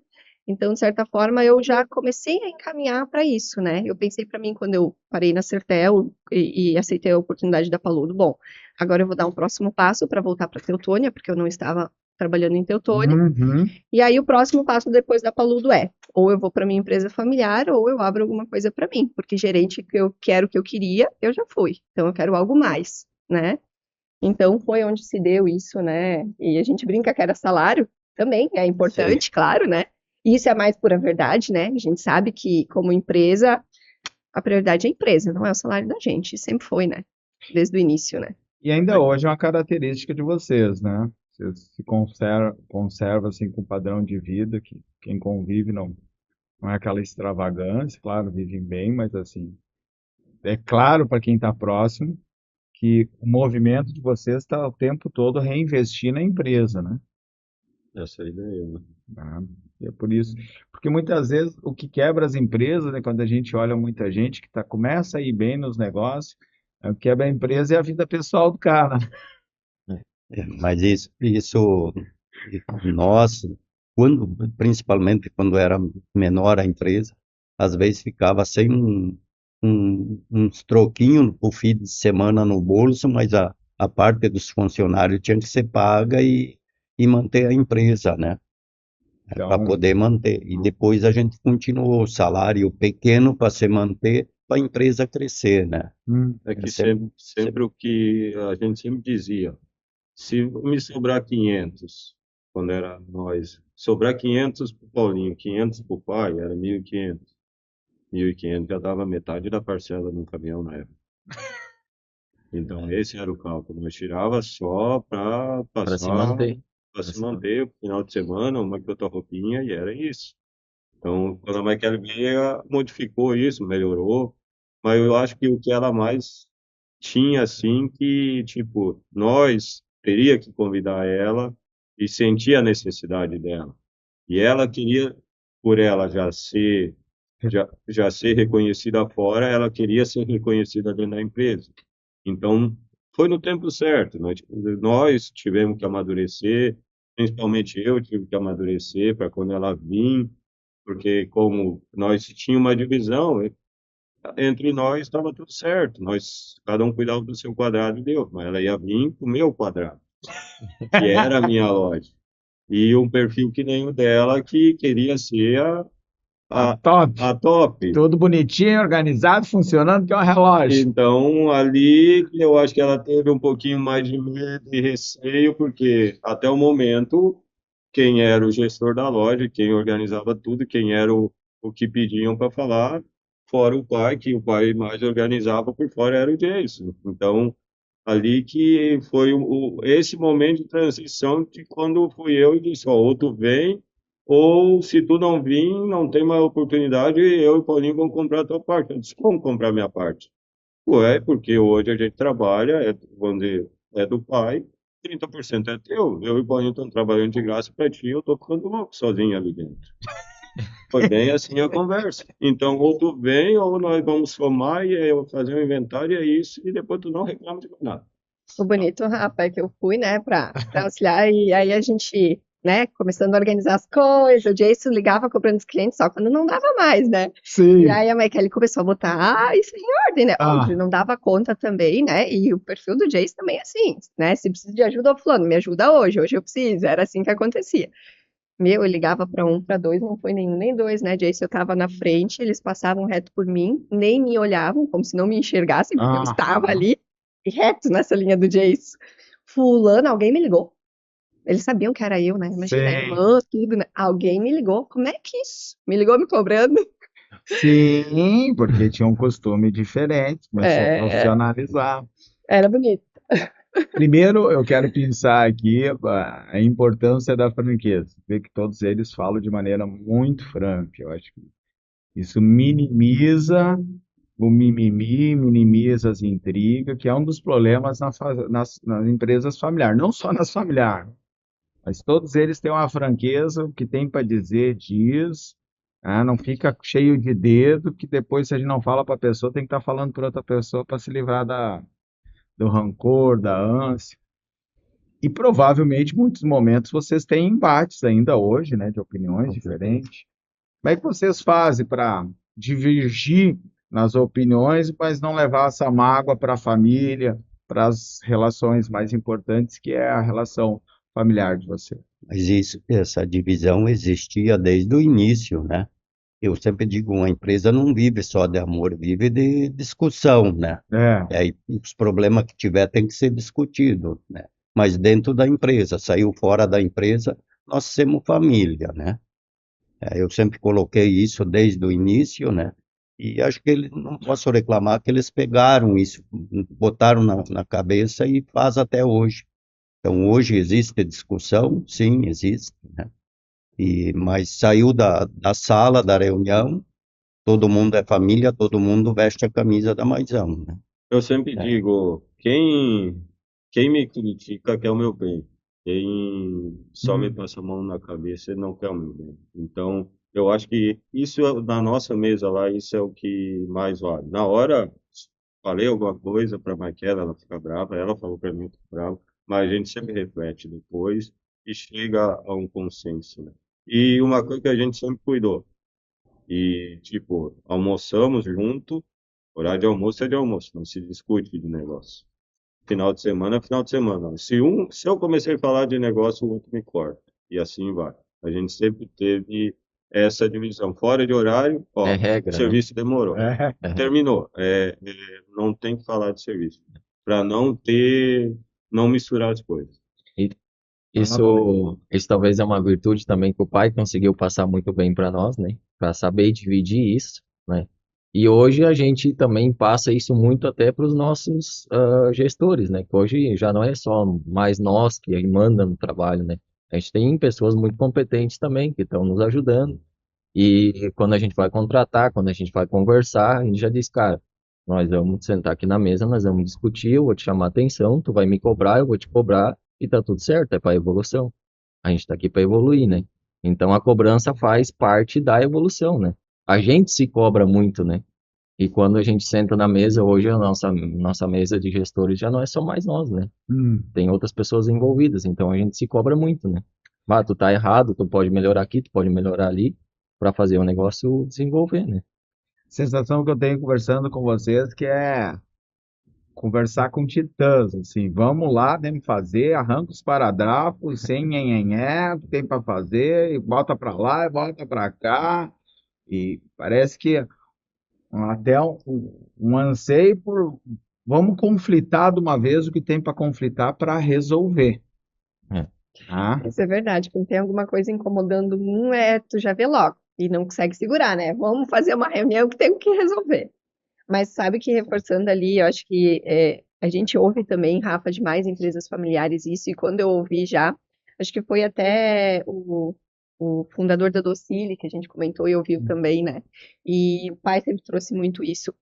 então, de certa forma, eu já comecei a encaminhar para isso, né? Eu pensei para mim, quando eu parei na Sertel e aceitei a oportunidade da Paludo, bom, agora eu vou dar um próximo passo para voltar para Teutônia, porque eu não estava trabalhando em Teutônia, Uhum. e aí o próximo passo depois da Paludo é, ou eu vou para minha empresa familiar, ou eu abro alguma coisa para mim, porque gerente que eu quero, que eu queria, eu já fui, então eu quero algo mais, né? Então foi onde se deu isso, né? E a gente brinca que era salário, também é Sim. importante, claro, né? E isso é a mais pura verdade, né? A gente sabe que, como empresa, a prioridade é a empresa, não é o salário da gente. E sempre foi, né? Desde o início, né? E ainda hoje é uma característica de vocês, né? Vocês se conserva assim com o padrão de vida que quem convive não é aquela extravagância, claro, vivem bem, mas assim, é claro para quem está próximo que o movimento de vocês está o tempo todo reinvestir na empresa, né? Essa é a ideia, né? Ah, e é por isso, porque muitas vezes o que quebra as empresas, né, quando a gente olha muita gente que começa a ir bem nos negócios, o que quebra a empresa é a vida pessoal do cara. Mas nós, principalmente quando era menor a empresa, às vezes ficava sem uns troquinhos por fim de semana no bolso, mas a parte dos funcionários tinha que ser paga e manter a empresa, né? Para Então, poder manter. E depois a gente continuou o salário pequeno para se manter, para a empresa crescer, né? É que Sempre, sempre o que a gente sempre dizia, se me sobrar 500, quando era nós, sobrar 500 pro Paulinho, 500 pro pai, era 1.500. 1.500 já dava metade da parcela no caminhão na época. Então, esse era o cálculo. Nós tirava só para Para se passar, manter. para se manter, final de semana, uma que outra roupinha, e era isso. Então, quando a Michael veio, modificou isso, melhorou, mas eu acho que o que ela mais tinha, assim, que, tipo, nós teria que convidar ela e sentir a necessidade dela. E ela queria, por ela já ser reconhecida fora, ela queria ser reconhecida dentro da empresa. Então, foi no tempo certo. Nós tivemos que amadurecer, principalmente eu tive que amadurecer para quando ela vir, porque como nós tínhamos uma divisão, entre nós estava tudo certo. Cada um cuidava do seu quadrado e deu. Mas ela ia vir para o meu quadrado, que era a minha loja. E um perfil que nem o dela, que queria ser a a, top, a top. tudo bonitinho, organizado, funcionando, que é um relógio. Então, ali, eu acho que ela teve um pouquinho mais de medo e receio, porque até o momento, quem era o gestor da loja, quem organizava tudo, quem era o que pediam para falar, fora o pai, que o pai mais organizava por fora era o Jason. Então, ali que foi esse momento de transição de quando fui eu e disse, ó, ou tu vem, ou se tu não vir, não tem mais oportunidade, eu e o Paulinho vamos comprar a tua parte. Eu disse, como comprar a minha parte? Ué, porque hoje a gente trabalha, vamos dizer, é do pai, 30% é teu. Eu e o Paulinho estamos trabalhando de graça para ti, eu estou ficando louco sozinho ali dentro. Foi bem assim a conversa. Então, ou tu vem, ou nós vamos somar e eu vou fazer um inventário, e é isso, e depois tu não reclama de mais nada. O bonito, Rafa, é que eu fui, né, para auxiliar, e aí a gente, né, começando a organizar as coisas, o Jason ligava cobrando os clientes só quando não dava mais, né? Sim. E aí a Michael começou a botar isso em ordem, né? Ah. Óbvio, não dava conta também, né? E o perfil do Jason também é assim, né? Se precisa de ajuda, ô fulano, me ajuda hoje eu preciso. Era assim que acontecia. Meu, eu ligava para um, para dois, não foi nenhum nem dois, né, Jason? Eu tava na frente, eles passavam reto por mim, nem me olhavam, como se não me enxergassem, porque eu estava ali. reto nessa linha do Jason. Fulano, alguém me ligou. Eles sabiam que era eu, né? Imagina, a Sim, irmã, tudo, né? Alguém me ligou. Como é que isso? Me ligou me cobrando? sim, porque tinha um costume diferente, começou a É, profissionalizar. era bonito. Primeiro, eu quero pensar aqui a importância da franqueza. Ver que todos eles falam de maneira muito franca. Eu acho que isso minimiza o mimimi, minimiza as intrigas, que é um dos problemas nas empresas familiares. Não só nas familiares, mas todos eles têm uma franqueza, o que tem para dizer, diz. Não fica cheio de dedo, que depois, se a gente não fala para a pessoa, tem que estar falando para outra pessoa para se livrar do rancor, da ânsia. E provavelmente, em muitos momentos, vocês têm embates ainda hoje, né, de opiniões diferentes. Como é que vocês fazem para divergir nas opiniões, mas não levar essa mágoa para a família, para as relações mais importantes, que é a relação familiar de vocês? Mas essa divisão existia desde o início, né? Eu sempre digo, uma empresa não vive só de amor, vive de discussão, né? É, E aí os problemas que tiver tem que ser discutido, né? Mas dentro da empresa, saiu fora da empresa, nós somos família, né? Eu sempre coloquei isso desde o início, né? E acho que eles, não posso reclamar que eles pegaram isso, botaram na cabeça e faz até hoje. Então, hoje existe discussão, sim, existe, né? Mas saiu da sala da reunião, todo mundo é família, todo mundo veste a camisa da Maisão, né? Eu sempre É, digo, quem me critica quer o meu bem. Quem só me passa a mão na cabeça não quer o meu bem. Então, eu acho que isso na nossa mesa lá, isso é o que mais vale. Na hora, falei alguma coisa para a Maquela, ela fica brava, ela falou para mim, eu fico bravo, mas a gente sempre reflete depois e chega a um consenso, né? E uma coisa que a gente sempre cuidou, e tipo, almoçamos junto, horário de almoço é de almoço, não se discute de negócio. Final de semana é final de semana. Se eu comecei a falar de negócio, o outro me corta. E assim vai. A gente sempre teve essa divisão. Fora de horário, É ó, o regra, né? serviço demorou. é. É regra. Terminou. Não tem que falar de serviço. Para não misturar as coisas. E Fala, Paulinho. isso talvez é uma virtude também que o pai conseguiu passar muito bem para nós, né? Para saber dividir isso, né? E hoje a gente também passa isso muito até para os nossos gestores, né? Que hoje já não é só mais nós que mandam no trabalho, né? A gente tem pessoas muito competentes também que estão nos ajudando. E quando a gente vai contratar, quando a gente vai conversar, a gente já diz, cara, nós vamos sentar aqui na mesa, nós vamos discutir, eu vou te chamar a atenção, tu vai me cobrar, eu vou te cobrar e tá tudo certo, é para evolução. A gente tá aqui para evoluir, né? Então a cobrança faz parte da evolução, né? A gente se cobra muito, né? E quando a gente senta na mesa, hoje a nossa mesa de gestores já não é só mais nós, né? Hum. Tem outras pessoas envolvidas, então a gente se cobra muito, né? Ah, tu tá errado, tu pode melhorar aqui, tu pode melhorar ali, para fazer o negócio desenvolver, né? Sensação que eu tenho conversando com vocês que é conversar com titãs, assim, vamos lá, vamos fazer, arranca os paradrapos, sem nhenhenhé, o que tem para fazer, e bota para lá, e bota para cá, e parece que até um anseio por vamos conflitar de uma vez o que tem para conflitar para resolver, É. tá? Isso é verdade. Quando tem alguma coisa incomodando um, tu já vê logo. E não consegue segurar, né? Vamos fazer uma reunião que tem que resolver. Mas sabe que reforçando ali, eu acho que a gente ouve também, Rafa, de mais empresas familiares isso, e quando eu ouvi já, acho que foi até o fundador da Docile, que a gente comentou e ouviu também, né? E o pai sempre trouxe muito isso.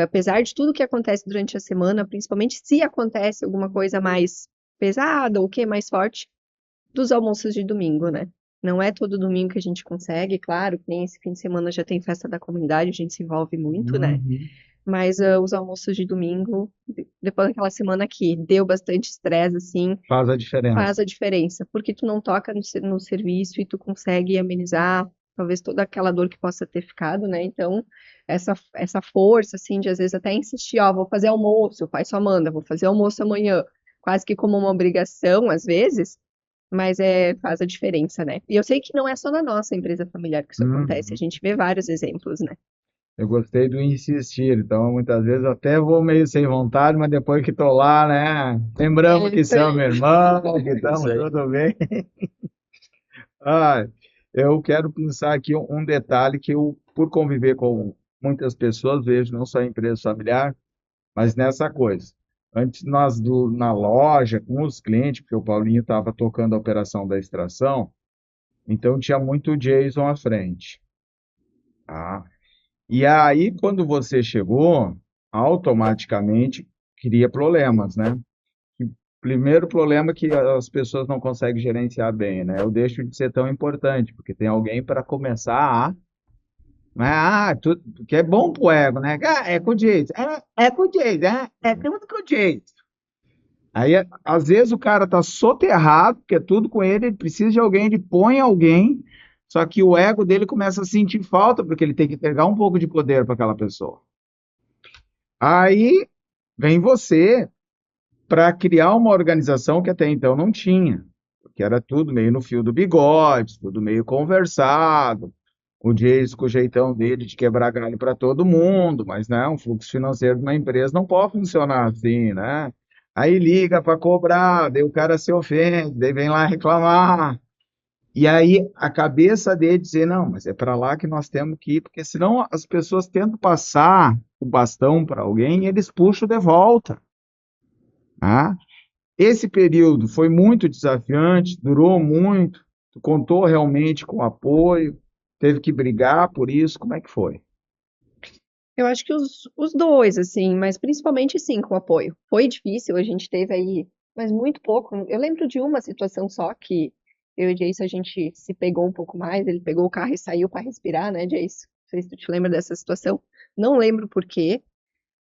Apesar de tudo que acontece durante a semana, principalmente se acontece alguma coisa mais pesada ou o que mais forte, dos almoços de domingo, né? Não é todo domingo que a gente consegue, claro, que nem esse fim de semana já tem festa da comunidade, a gente se envolve muito, né? Uhum. Mas os almoços de domingo, depois daquela semana que deu bastante estresse, assim, Faz a diferença. faz a diferença, porque tu não toca no serviço e tu consegue amenizar talvez toda aquela dor que possa ter ficado, né? Então, essa força, assim, de às vezes até insistir, ó, vou fazer almoço, o pai só manda, vou fazer almoço amanhã, quase que como uma obrigação, às vezes, mas faz a diferença, né? E eu sei que não é só na nossa empresa familiar que isso acontece, a Uhum. gente vê vários exemplos, né? Eu gostei do insistir, então muitas vezes eu até vou meio sem vontade, mas depois que estou lá, né? Lembramos É que isso aí. são meu irmão, que Isso estamos aí. tudo bem. Ah, eu quero pensar aqui um detalhe que eu, por conviver com muitas pessoas, vejo não só em empresa familiar, mas nessa coisa. Antes nós na loja, com os clientes, porque o Paulinho estava tocando a operação da extração, então tinha muito Jason à frente. Tá? E aí, quando você chegou, automaticamente cria problemas, né? Primeiro problema é que as pessoas não conseguem gerenciar bem, né? Eu deixo de ser tão importante, porque tem alguém para começar a. Né? Que é bom pro ego, né? É com o Jason, é com o Jason, é tudo com o Jason. Aí, às vezes, o cara tá soterrado, porque é tudo com ele, ele precisa de alguém, ele põe alguém, só que o ego dele começa a sentir falta, porque ele tem que pegar um pouco de poder para aquela pessoa. Aí vem você para criar uma organização que até então não tinha, porque era tudo meio no fio do bigode, tudo meio conversado, o Jason com o jeitão dele de quebrar galho para todo mundo, mas né, um fluxo financeiro de uma empresa não pode funcionar assim, né? Aí liga para cobrar, daí o cara se ofende, daí vem lá reclamar. E aí a cabeça dele dizer, não, mas é para lá que nós temos que ir, porque senão as pessoas tentam passar o bastão para alguém e eles puxam de volta. Tá? Esse período foi muito desafiante, durou muito, tu contou realmente com apoio, teve que brigar por isso, como é que foi? Eu acho que os dois, assim, mas principalmente sim, com apoio. Foi difícil, a gente teve aí, mas muito pouco. Eu lembro de uma situação só que eu e o Jace a gente se pegou um pouco mais, ele pegou o carro e saiu para respirar, né, Jace? Não sei se tu te lembra dessa situação. Não lembro por quê,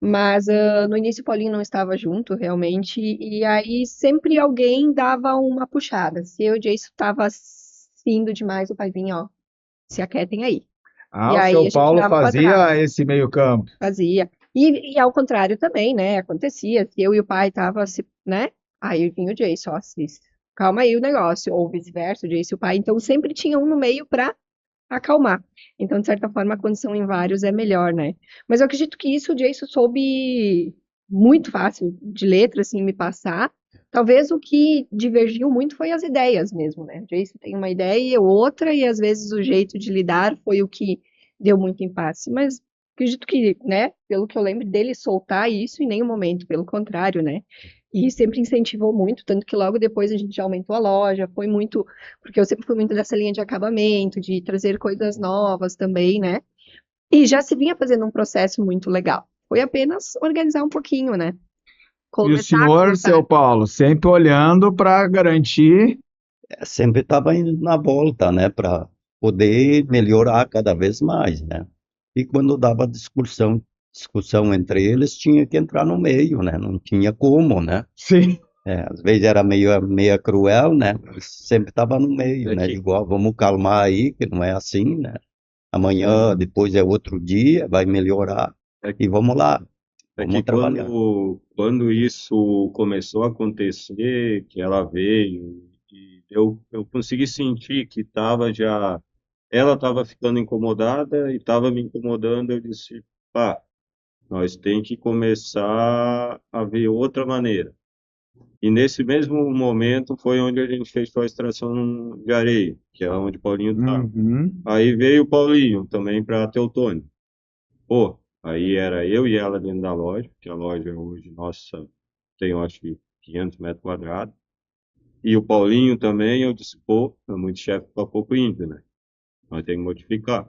mas no início o Paulinho não estava junto, realmente, e aí sempre alguém dava uma puxada. Se eu e o Jace estava indo demais, o pai vinha, ó, se aquietem aí. E O aí seu a gente Paulo dava para fazia trás. esse meio campo. Fazia. E ao contrário também, né? Acontecia. Se eu e o pai tava, se, né? Aí vinha o Jason, ó, calma aí o negócio, ou vice-versa, o Jason e o pai. Então sempre tinha um no meio para acalmar. Então, de certa forma, quando são em vários é melhor, né? Mas eu acredito que isso o Jason soube muito fácil de letra, assim, me passar. Talvez o que divergiu muito foi as ideias mesmo, né? O Jason tem uma ideia ou outra, e às vezes o jeito de lidar foi o que deu muito impasse. Mas acredito que, né, pelo que eu lembro dele soltar isso em nenhum momento, pelo contrário, né? E sempre incentivou muito, tanto que logo depois a gente já aumentou a loja, foi muito porque eu sempre fui muito dessa linha de acabamento, de trazer coisas novas também, né? E já se vinha fazendo um processo muito legal. Foi apenas organizar um pouquinho, né? E o Começar a senhor, seu começar. Paulo, sempre olhando para garantir. Sempre estava indo na volta, né, para poder melhorar cada vez mais, né? E quando dava discussão entre eles, tinha que entrar no meio, né? Não tinha como, né? Sim. Às vezes era meio cruel, né? Mas sempre estava no meio, É né? que, Igual, vamos calmar aí, que não é assim, né? Amanhã, depois é outro dia, vai melhorar. é, E vamos lá, é que vamos trabalhar. quando isso começou a acontecer, que ela veio, e eu consegui sentir que ela estava ficando incomodada e estava me incomodando, eu disse, pá, nós tem que começar a ver outra maneira. E nesse mesmo momento foi onde a gente fez a extração de areia, que é onde o Paulinho está. Uhum. Aí veio o Paulinho também para Teutônio. Pô, aí era eu e ela dentro da loja, que a loja hoje, nossa, tem, eu acho que 500 metros quadrados. E o Paulinho também, eu disse, pô, é muito chefe para pouco índio, né? Nós temos que modificar.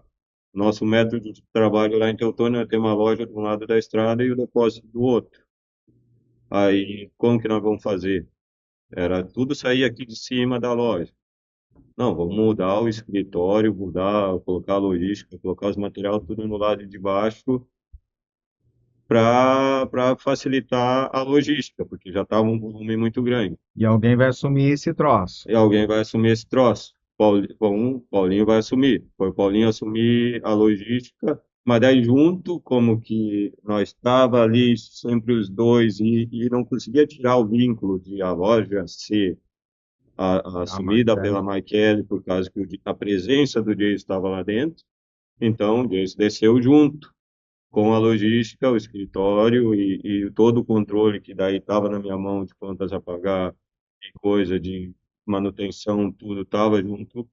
Nosso método de trabalho lá em Teutônio é ter uma loja de um lado da estrada e o depósito do outro. Aí, como que nós vamos fazer? Era tudo sair aqui de cima da loja. Não, vamos mudar o escritório, colocar a logística, colocar os materiais tudo no lado de baixo para facilitar a logística, porque já estava um volume muito grande. E alguém vai assumir esse troço. E alguém vai assumir esse troço. Paulinho vai assumir. Foi o Paulinho assumir a logística, mas daí junto, como que nós estava ali sempre os dois e não conseguia tirar o vínculo de a loja ser Ah, assumida Marcelo. pela Michele por causa que a presença do Jason estava lá dentro. Então, o Jason desceu junto. com a logística, o escritório e todo o controle que daí estava na minha mão de contas a pagar e coisa de manutenção, tudo estava junto,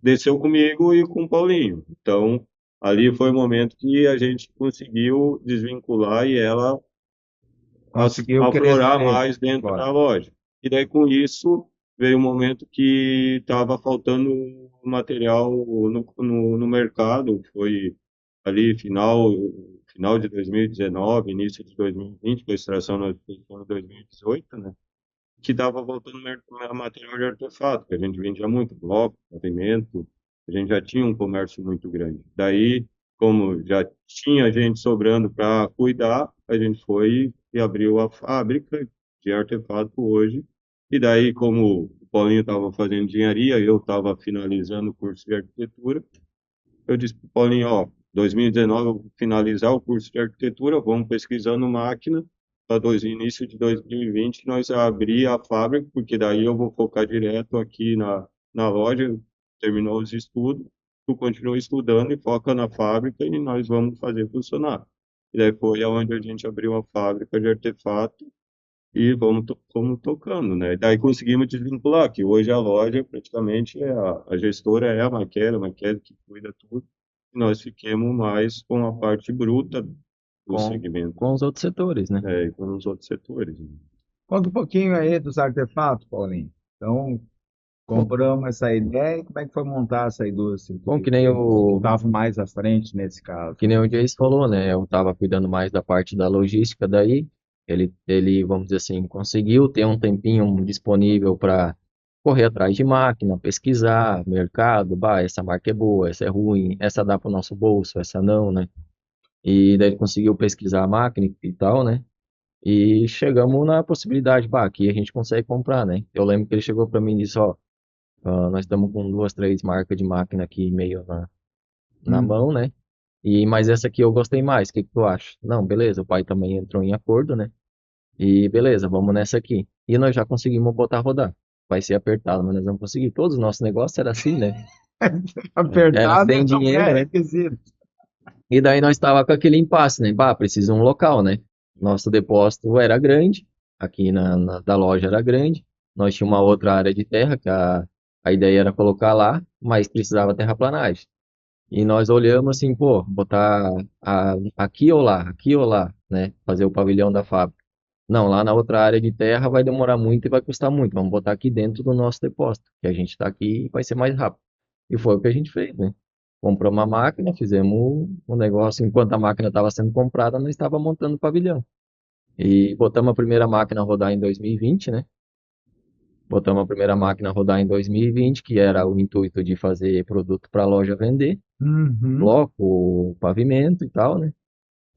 desceu comigo e com o Paulinho. Então, ali foi o momento que a gente conseguiu desvincular e ela Conseguiu aflorar crescer. mais dentro Claro. da loja. E daí, com isso, veio um momento que estava faltando material no mercado, foi ali final de 2019, início de 2020, com a extração na exposição de 2018, né? Que estava voltando material de artefato, que a gente vendia muito, bloco, pavimento, a gente já tinha um comércio muito grande. Daí, como já tinha gente sobrando para cuidar, a gente foi e abriu a fábrica de artefato hoje. E daí, como o Paulinho estava fazendo engenharia, eu estava finalizando o curso de arquitetura, eu disse para o Paulinho, ó, 2019 eu vou finalizar o curso de arquitetura, vamos pesquisando máquina, para início de 2020 nós abrir a fábrica, porque daí eu vou focar direto aqui na loja, terminou os estudos, tu continua estudando e foca na fábrica e nós vamos fazer funcionar. E daí foi onde a gente abriu a fábrica de artefato e fomos tocando, né? Daí conseguimos desvincular, que hoje a loja praticamente a gestora é a Maquera que cuida tudo, e nós fiquemos mais com a parte bruta do segmento, Com os outros setores, né? e com os outros setores, né? Conta um pouquinho aí dos artefatos, Paulinho. Então, compramos essa ideia e como é que foi montar essa indústria? Bom, que nem o Estava mais à frente nesse caso. Que nem o Jace falou, né? Eu estava cuidando mais da parte da logística daí. Ele, vamos dizer assim, conseguiu ter um tempinho disponível para correr atrás de máquina, pesquisar, mercado, bah, essa marca é boa, essa é ruim, essa dá para o nosso bolso, essa não, né? E daí ele conseguiu pesquisar a máquina e tal, né? E chegamos na possibilidade, bah, aqui a gente consegue comprar, né? Eu lembro que ele chegou para mim e disse, ó, nós estamos com 2, 3 marcas de máquina aqui meio na mão, né? Mas essa aqui eu gostei mais, o que que tu acha? Não, beleza, o pai também entrou em acordo, né? E beleza, vamos nessa aqui. E nós já conseguimos botar a rodar. Vai ser apertado, mas nós vamos conseguir. Todos os nossos negócios era assim, né? Era Apertado é sem um dinheiro, né? pré-requisito. E daí nós estava com aquele impasse, né? Bah, precisa um local, né? Nosso depósito era grande, aqui da loja era grande. Nós tínhamos uma outra área de terra, que a ideia era colocar lá, mas precisava terraplanagem. E nós olhamos assim, pô, botar aqui ou lá, né? Fazer o pavilhão da fábrica. Não, lá na outra área de terra vai demorar muito e vai custar muito. Vamos botar aqui dentro do nosso depósito, que a gente está aqui e vai ser mais rápido. E foi o que a gente fez, né? Comprou uma máquina, fizemos um negócio. Enquanto a máquina estava sendo comprada, nós estávamos montando o pavilhão. E botamos a primeira máquina a rodar em 2020, né? Botamos a primeira máquina a rodar em 2020, que era o intuito de fazer produto para a loja vender, Uhum. bloco, pavimento e tal, né?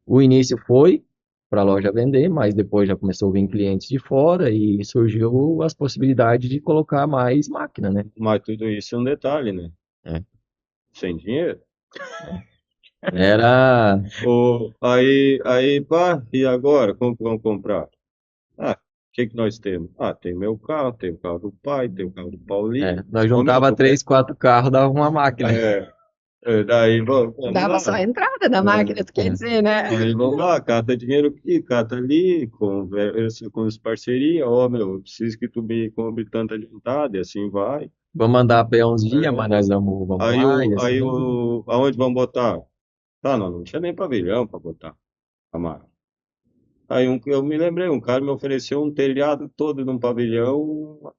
O início foi para a loja vender, mas depois já começou a vir clientes de fora e surgiu as possibilidades de colocar mais máquina, né? Mas tudo isso é um detalhe, né? É. Sem dinheiro. Era. Pá, e agora? Como que vamos comprar? Ah, o que que nós temos? Ah, tem meu carro, tem o carro do pai, tem o carro do Paulinho. Nós Ô, meu, juntava 3, 4 carros, dava uma máquina. daí vamos Dava só a lá. entrada da máquina, tu quer dizer, né? Aí vamos lá, cata dinheiro aqui, cata ali, conversa com as parcerias, ó, meu, eu preciso que tu me compre tanta adiantada, e assim vai. Vamos andar a pé uns dias, mas nós vamos Aí, lá e assim. aonde vamos botar? Tá, não tinha nem pavilhão para botar a máquina. Aí eu me lembrei, um cara me ofereceu um telhado todo num pavilhão,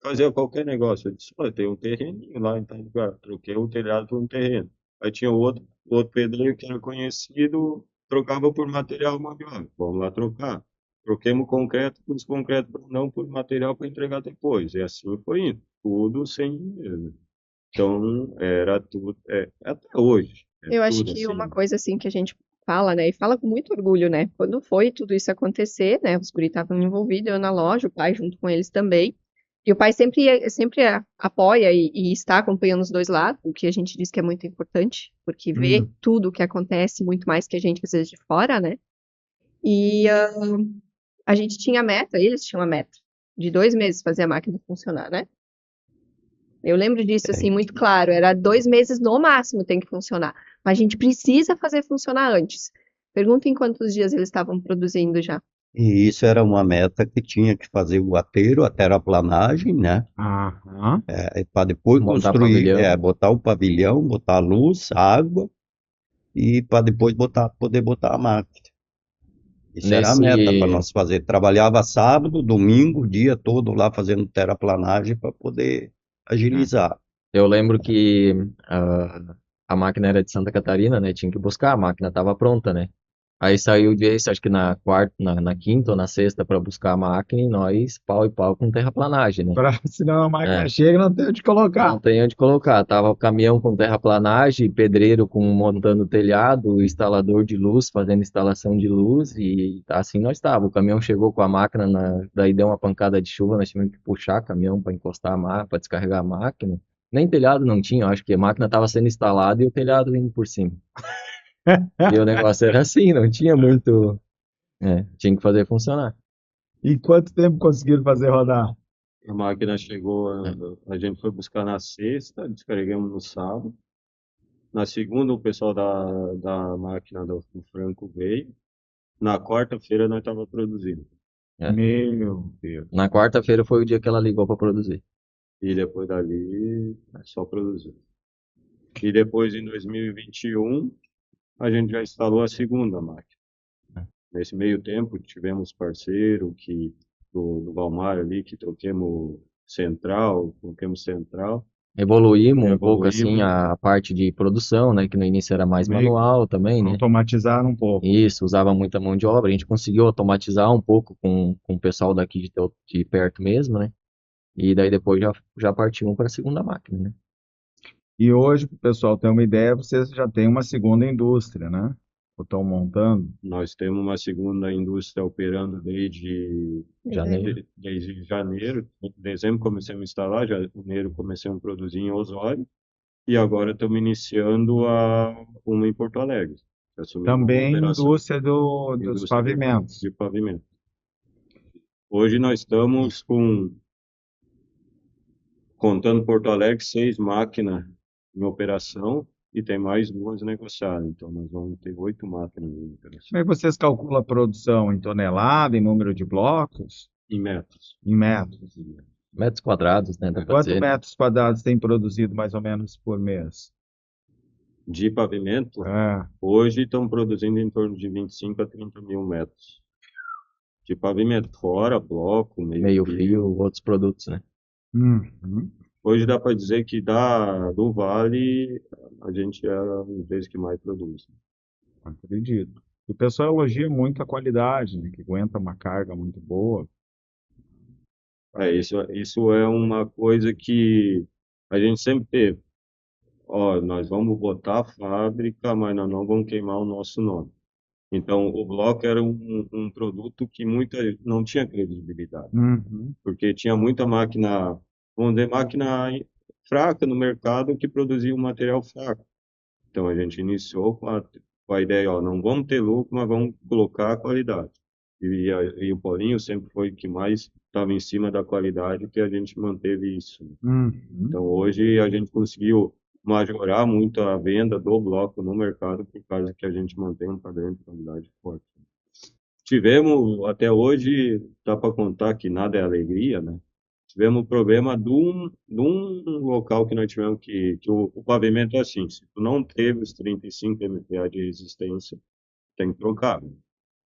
fazia qualquer negócio. Eu disse, olha, tem um terreninho lá, então, cara, troquei o telhado por um terreno. Aí tinha outro pedreiro que era conhecido, trocava por material móvel. Vamos lá trocar. Troquemos concreto por concreto, não por material para entregar depois. E assim foi indo. Tudo sem dinheiro, né? Então, era tudo, até hoje, é Eu acho tudo que uma assim. coisa assim que a gente fala, né, e fala com muito orgulho, né, quando foi tudo isso acontecer, né, os guri estavam envolvidos, eu na loja, o pai junto com eles também, e o pai sempre apoia e está acompanhando os dois lados, o que a gente diz que é muito importante, porque vê tudo o que acontece muito mais que a gente às vezes de fora, né, e a gente tinha meta, eles tinham a meta, de 2 meses fazer a máquina funcionar, né. Eu lembro disso, assim, muito claro, era 2 meses no máximo tem que funcionar. Mas a gente precisa fazer funcionar antes. Pergunta em quantos dias eles estavam produzindo já. E isso era uma meta que tinha que fazer o aterro, a terraplanagem, né? Aham. Para depois Montar construir, pavilhão. botar o pavilhão, botar a luz, a água, e para depois poder botar a máquina. Isso era a meta para Nesse, nós fazer. Trabalhava sábado, domingo, o dia todo lá fazendo terraplanagem para poder agilizar. eu lembro que a máquina era de Santa Catarina, né? Tinha que buscar, a máquina estava pronta, né? Aí saiu o Jace, acho que na quarta, na quinta ou na sexta para buscar a máquina e nós pau e pau com terraplanagem, né? Senão a máquina É, chega e não tem onde colocar. não tem onde colocar. Tava o caminhão com terraplanagem, pedreiro com montando telhado, instalador de luz fazendo instalação de luz e assim nós estava. O caminhão chegou com a máquina, daí deu uma pancada de chuva, nós tivemos que puxar o caminhão para encostar a máquina, para descarregar a máquina. Nem telhado não tinha, eu acho que a máquina estava sendo instalada e o telhado vindo por cima. E o negócio era assim, não tinha muito. Tinha que fazer funcionar. E quanto tempo conseguiram fazer rodar? A máquina chegou, É. a gente foi buscar na sexta, descarregamos no sábado. Na segunda, o pessoal da máquina do Franco veio. Na quarta-feira, nós estava produzindo. É. Meu Deus. Na quarta-feira foi o dia que ela ligou para produzir. E depois dali, só produziu. E depois, em 2021, a gente já instalou a segunda máquina. Nesse meio tempo, tivemos parceiro do Valmar ali, que troquemos central, Evoluímos um pouco assim evoluímos, a parte de produção, né? Que no início era mais Meio manual também, né? automatizaram um pouco. Isso, usava muita mão de obra. A gente conseguiu automatizar um pouco com o pessoal daqui de perto mesmo, né? E daí depois já partimos para a segunda máquina, né? E hoje, para o pessoal ter uma ideia, vocês já têm uma segunda indústria, né? Estão montando. Nós temos uma segunda indústria operando Janeiro. desde janeiro. Em dezembro começamos a instalar, janeiro começamos a produzir em Osório. E agora estamos iniciando uma em Porto Alegre. Assumimos uma Também operação, indústria dos indústria pavimentos. de pavimento. Hoje nós estamos contando Porto Alegre, 6 máquinas em operação e tem mais 2 negociadas. Então nós vamos ter 8 máquinas em operação. Como é que vocês calculam a produção em tonelada, em número de blocos, Em metros. em metros? Metros quadrados, né? Dá para Quantos dizer, né? metros quadrados tem produzido mais ou menos por mês? De pavimento, É. hoje estão produzindo em torno de 25 a 30 mil metros. De pavimento, fora bloco, Meio meio-fio. fio, outros produtos, né? Uhum. Hoje dá para dizer que do Vale a gente é a empresa que mais produz. Acredito. O pessoal elogia muito a qualidade, né, que aguenta uma carga muito boa. Isso é uma coisa que a gente sempre teve. Ó, nós vamos botar a fábrica, mas nós não vamos queimar o nosso nome. Então, o bloco era um produto que não tinha credibilidade, Uhum. porque tinha muita máquina, vamos dizer, máquina fraca no mercado que produzia um material fraco. Então, a gente iniciou com a ideia, ó, não vamos ter lucro, mas vamos colocar a qualidade. E o Paulinho sempre foi o que mais estava em cima da qualidade, que a gente manteve isso. Uhum. Então, hoje a gente conseguiu majorar muito a venda do bloco no mercado por causa que a gente mantém um padrão de qualidade forte. Tivemos, até hoje, dá para contar que nada é alegria, né? Tivemos um problema de um local que nós tivemos que o pavimento é assim, se tu não teve os 35 MPa de resistência, tem que trocar.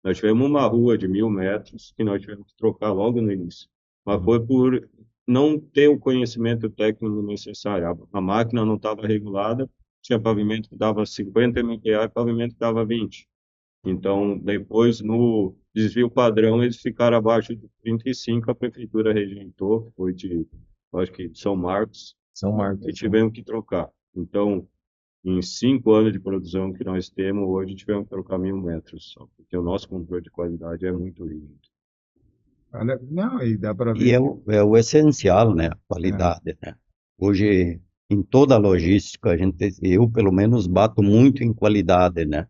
Nós tivemos uma rua de 1.000 metros que nós tivemos que trocar logo no início. Mas foi por não ter o conhecimento técnico necessário. A máquina não estava regulada, tinha pavimento que dava 50 MPa e pavimento que dava 20. Então, depois, no desvio padrão, eles ficaram abaixo de 35, a prefeitura rejeitou, foi acho que de São Marcos, São Marcos. e tivemos que trocar. Então, em 5 anos de produção que nós temos, hoje tivemos que trocar 1.000 metros só, porque o nosso controle de qualidade é muito rígido. Olha, não, e dá para E ver. é o essencial, né? A qualidade, né? Hoje, em toda a logística, eu pelo menos bato muito em qualidade, né?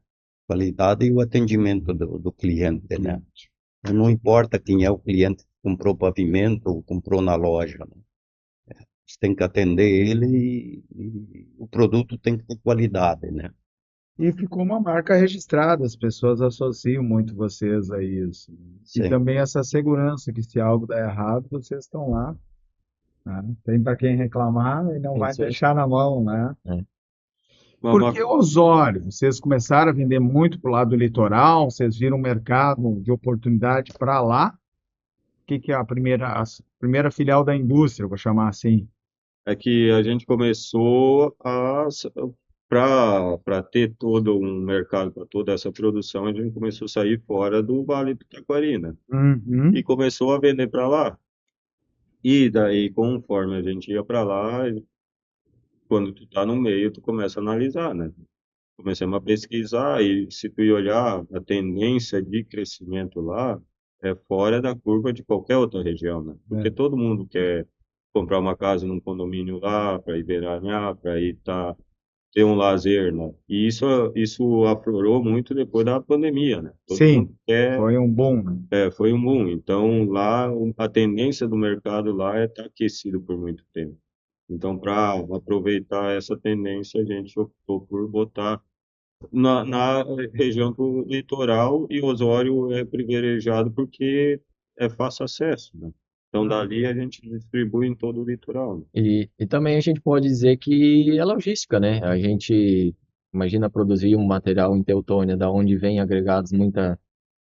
Qualidade e o atendimento do cliente, né? Não importa quem é o cliente que comprou pavimento ou comprou na loja, né? Você tem que atender ele e o produto tem que ter qualidade, né? E ficou uma marca registrada, as pessoas associam muito vocês a isso. E Sim, também essa segurança que se algo der errado, vocês estão lá, né? Tem para quem reclamar e não vai Isso aí. deixar na mão, né? É. Por Uma, que Osório? Vocês começaram a vender muito para o lado do litoral? Vocês viram um mercado de oportunidade para lá? O que que é a primeira filial da indústria, vou chamar assim? É que a gente começou para ter todo um mercado para toda essa produção, a gente começou a sair fora do Vale do Taquari, né? E Uhum. começou a vender para lá. E daí, conforme a gente ia para lá, quando tu tá no meio, tu começa a analisar, né? Começamos a pesquisar e se tu ir olhar, a tendência de crescimento lá é fora da curva de qualquer outra região, né? Porque É. todo mundo quer comprar uma casa num condomínio lá, para ir veranear, para ir ter um lazer, né? E isso aflorou muito depois da pandemia, né? Todo Sim, mundo quer, foi um boom, né? foi um boom. Então lá a tendência do mercado lá é estar aquecido por muito tempo. Então, para aproveitar essa tendência, a gente optou por botar na região do litoral e Osório é privilegiado porque é fácil acesso, né? Então, dali a gente distribui em todo o litoral, né? E também a gente pode dizer que é logística, né? A gente imagina produzir um material em Teutônia, da onde vem agregados muita.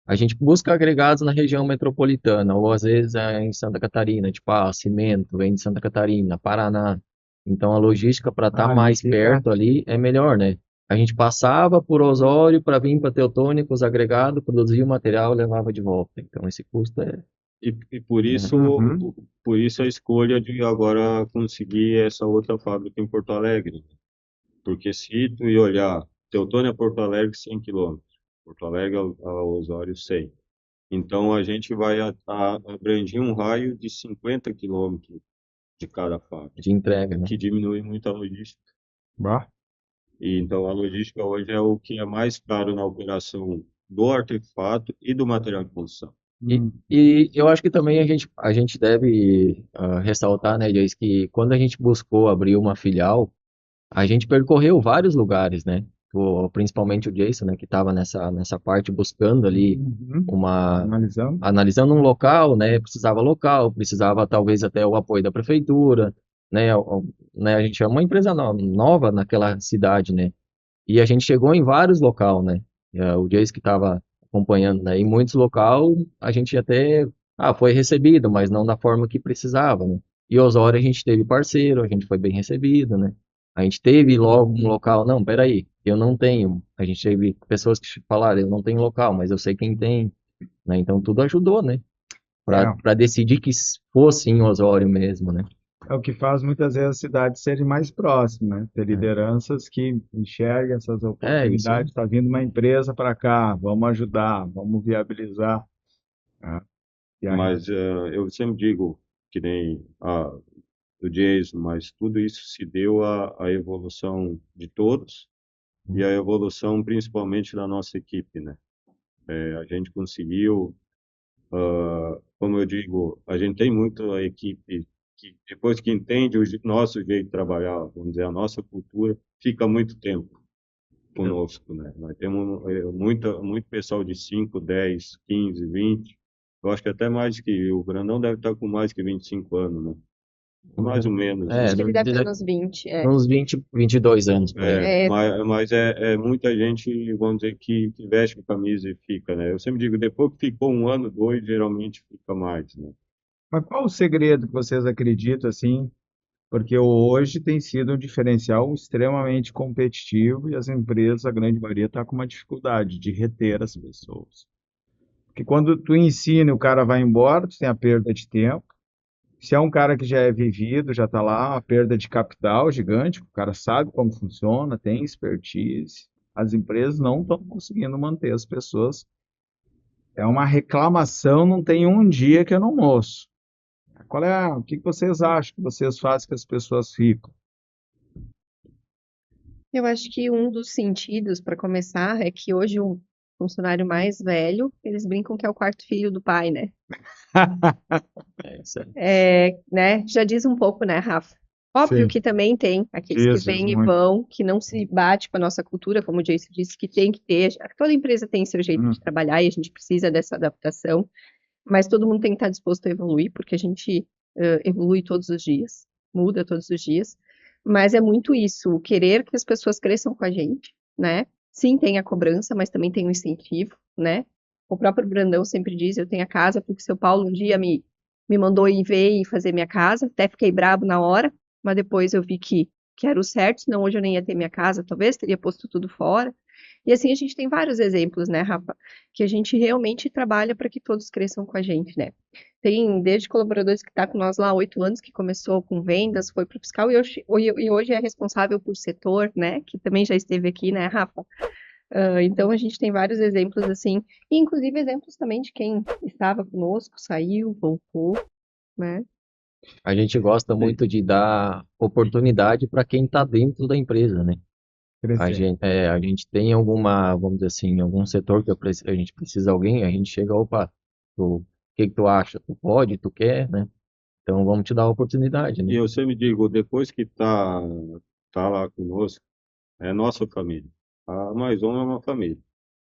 A gente busca agregados na região metropolitana, ou às vezes é em Santa Catarina, tipo, cimento vem de Santa Catarina, Paraná. Então a logística para estar Ali mais fica. perto ali é melhor, né? A gente passava por Osório para vir para Teutônia com os agregados, produzia o material e levava de volta. Então esse custo é. E por É. isso, Uhum. por isso a escolha de agora conseguir essa outra fábrica em Porto Alegre. Porque se tu ir olhar, Teutônia a Porto Alegre, 100 quilômetros. Porto Alegre a Osório, 100. Então, a gente vai abranger um raio de 50 quilômetros de cada fábrica, De entrega, o né? que diminui muito a logística. Bah. E, então, a logística hoje é o que é mais caro na operação do artefato e do material de construção. E eu acho que também a gente deve ressaltar, né, Jace, que quando a gente buscou abrir uma filial, a gente percorreu vários lugares, né? Principalmente o Jason, né, que estava nessa parte buscando ali Uhum. uma, Analisando. analisando um local, né? Precisava local, precisava talvez até o apoio da prefeitura, né? Né, a gente é uma empresa nova naquela cidade, né? E a gente chegou em vários local, né? O Jace que estava acompanhando, né? Em muitos local a gente até foi recebido, mas não da forma que precisava, né? E Osório a gente teve parceiro, a gente foi bem recebido, né? A gente teve logo um local, não, peraí, eu não tenho. A gente teve pessoas que falaram, eu não tenho local, mas eu sei quem tem, né? Então tudo ajudou, né? É, Para decidir que fosse em Osório mesmo, né? é o que faz muitas vezes as cidades serem mais próximas, né? Ter lideranças que enxerguem essas Isso aí. oportunidades. Está vindo uma empresa para cá, vamos ajudar, vamos viabilizar, né? E a Mas eu sempre digo, que nem o Jason, mas tudo isso se deu à evolução de todos e à evolução principalmente da nossa equipe, né? A gente conseguiu, como eu digo, a gente tem muito a equipe que depois que entende o nosso jeito de trabalhar, vamos dizer, a nossa cultura, fica muito tempo conosco, né? Nós temos muito pessoal de 5, 10, 15, 20, eu acho que até mais que o Brandão deve estar com mais que 25 anos, né? Mais ou menos É, Acho que isso. ele deve ter uns 20, uns 20, 22 anos por aí. É, Mas é muita gente, vamos dizer, que veste a camisa e fica, né? Eu sempre digo, depois que ficou um ano, dois, geralmente fica mais, né? Mas qual o segredo que vocês acreditam, assim? Porque hoje tem sido um diferencial extremamente competitivo e as empresas, a grande maioria, está com uma dificuldade de reter as pessoas. Porque quando tu ensina e o cara vai embora, tu tem a perda de tempo. Se é um cara que já é vivido, já está lá, uma perda de capital gigante, o cara sabe como funciona, tem expertise. As empresas não estão conseguindo manter as pessoas. É uma reclamação, não tem um dia que eu não almoço. O que vocês acham que vocês fazem que as pessoas ficam? eu acho que um dos sentidos, para começar, é que hoje o funcionário mais velho, eles brincam que é o quarto filho do pai, né? É, isso aí. Né? Já diz um pouco, né, Rafa? Óbvio Sim. que também tem aqueles que Isso, vêm e muito. vão, que não se bate com a nossa cultura, como o Jason disse, que tem que ter. Toda empresa tem seu jeito de trabalhar e a gente precisa dessa adaptação, mas todo mundo tem que estar disposto a evoluir, porque a gente evolui todos os dias, muda todos os dias. Mas é muito isso, querer que as pessoas cresçam com a gente, né? Sim, tem a cobrança, mas também tem o incentivo, né? O próprio Brandão sempre diz, eu tenho a casa porque seu Paulo um dia me mandou ir ver e fazer minha casa, até fiquei brabo na hora, mas depois eu vi que era o certo, senão hoje eu nem ia ter minha casa, talvez, teria posto tudo fora. E assim a gente tem vários exemplos, né, Rafa, que a gente realmente trabalha para que todos cresçam com a gente, né? Tem desde colaboradores que está com nós lá há 8 anos, que começou com vendas, foi para o fiscal e hoje é responsável por setor, né? Que também já esteve aqui, né, Rafa? Então a gente tem vários exemplos assim, e inclusive exemplos também de quem estava conosco, saiu, voltou, né? A gente gosta muito de dar oportunidade para quem está dentro da empresa, né? Crescer. A gente tem alguma, vamos dizer assim, algum setor que a gente precisa de alguém, a gente chega, opa, o que que tu acha? Tu pode, tu quer, né? Então vamos te dar a oportunidade, E né? eu sempre digo, depois que tá lá conosco, é nossa família. A Amazon é uma família.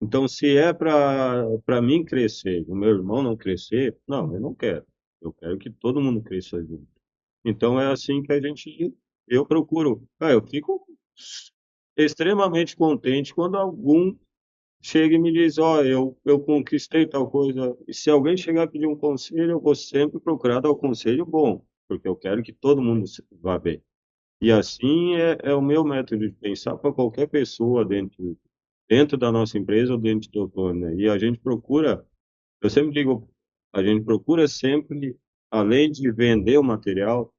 Então, se é para mim crescer, o meu irmão não crescer, não, eu não quero. Eu quero que todo mundo cresça junto. Então, é assim que eu procuro. Eu fico extremamente contente quando algum chega e me diz, eu conquistei tal coisa. E se alguém chegar a pedir um conselho, eu vou sempre procurar dar o conselho bom, porque eu quero que todo mundo vá bem. E assim é o meu método de pensar para qualquer pessoa dentro da nossa empresa ou dentro do autor, né? E a gente procura, eu sempre digo, a gente procura sempre, além de vender o material,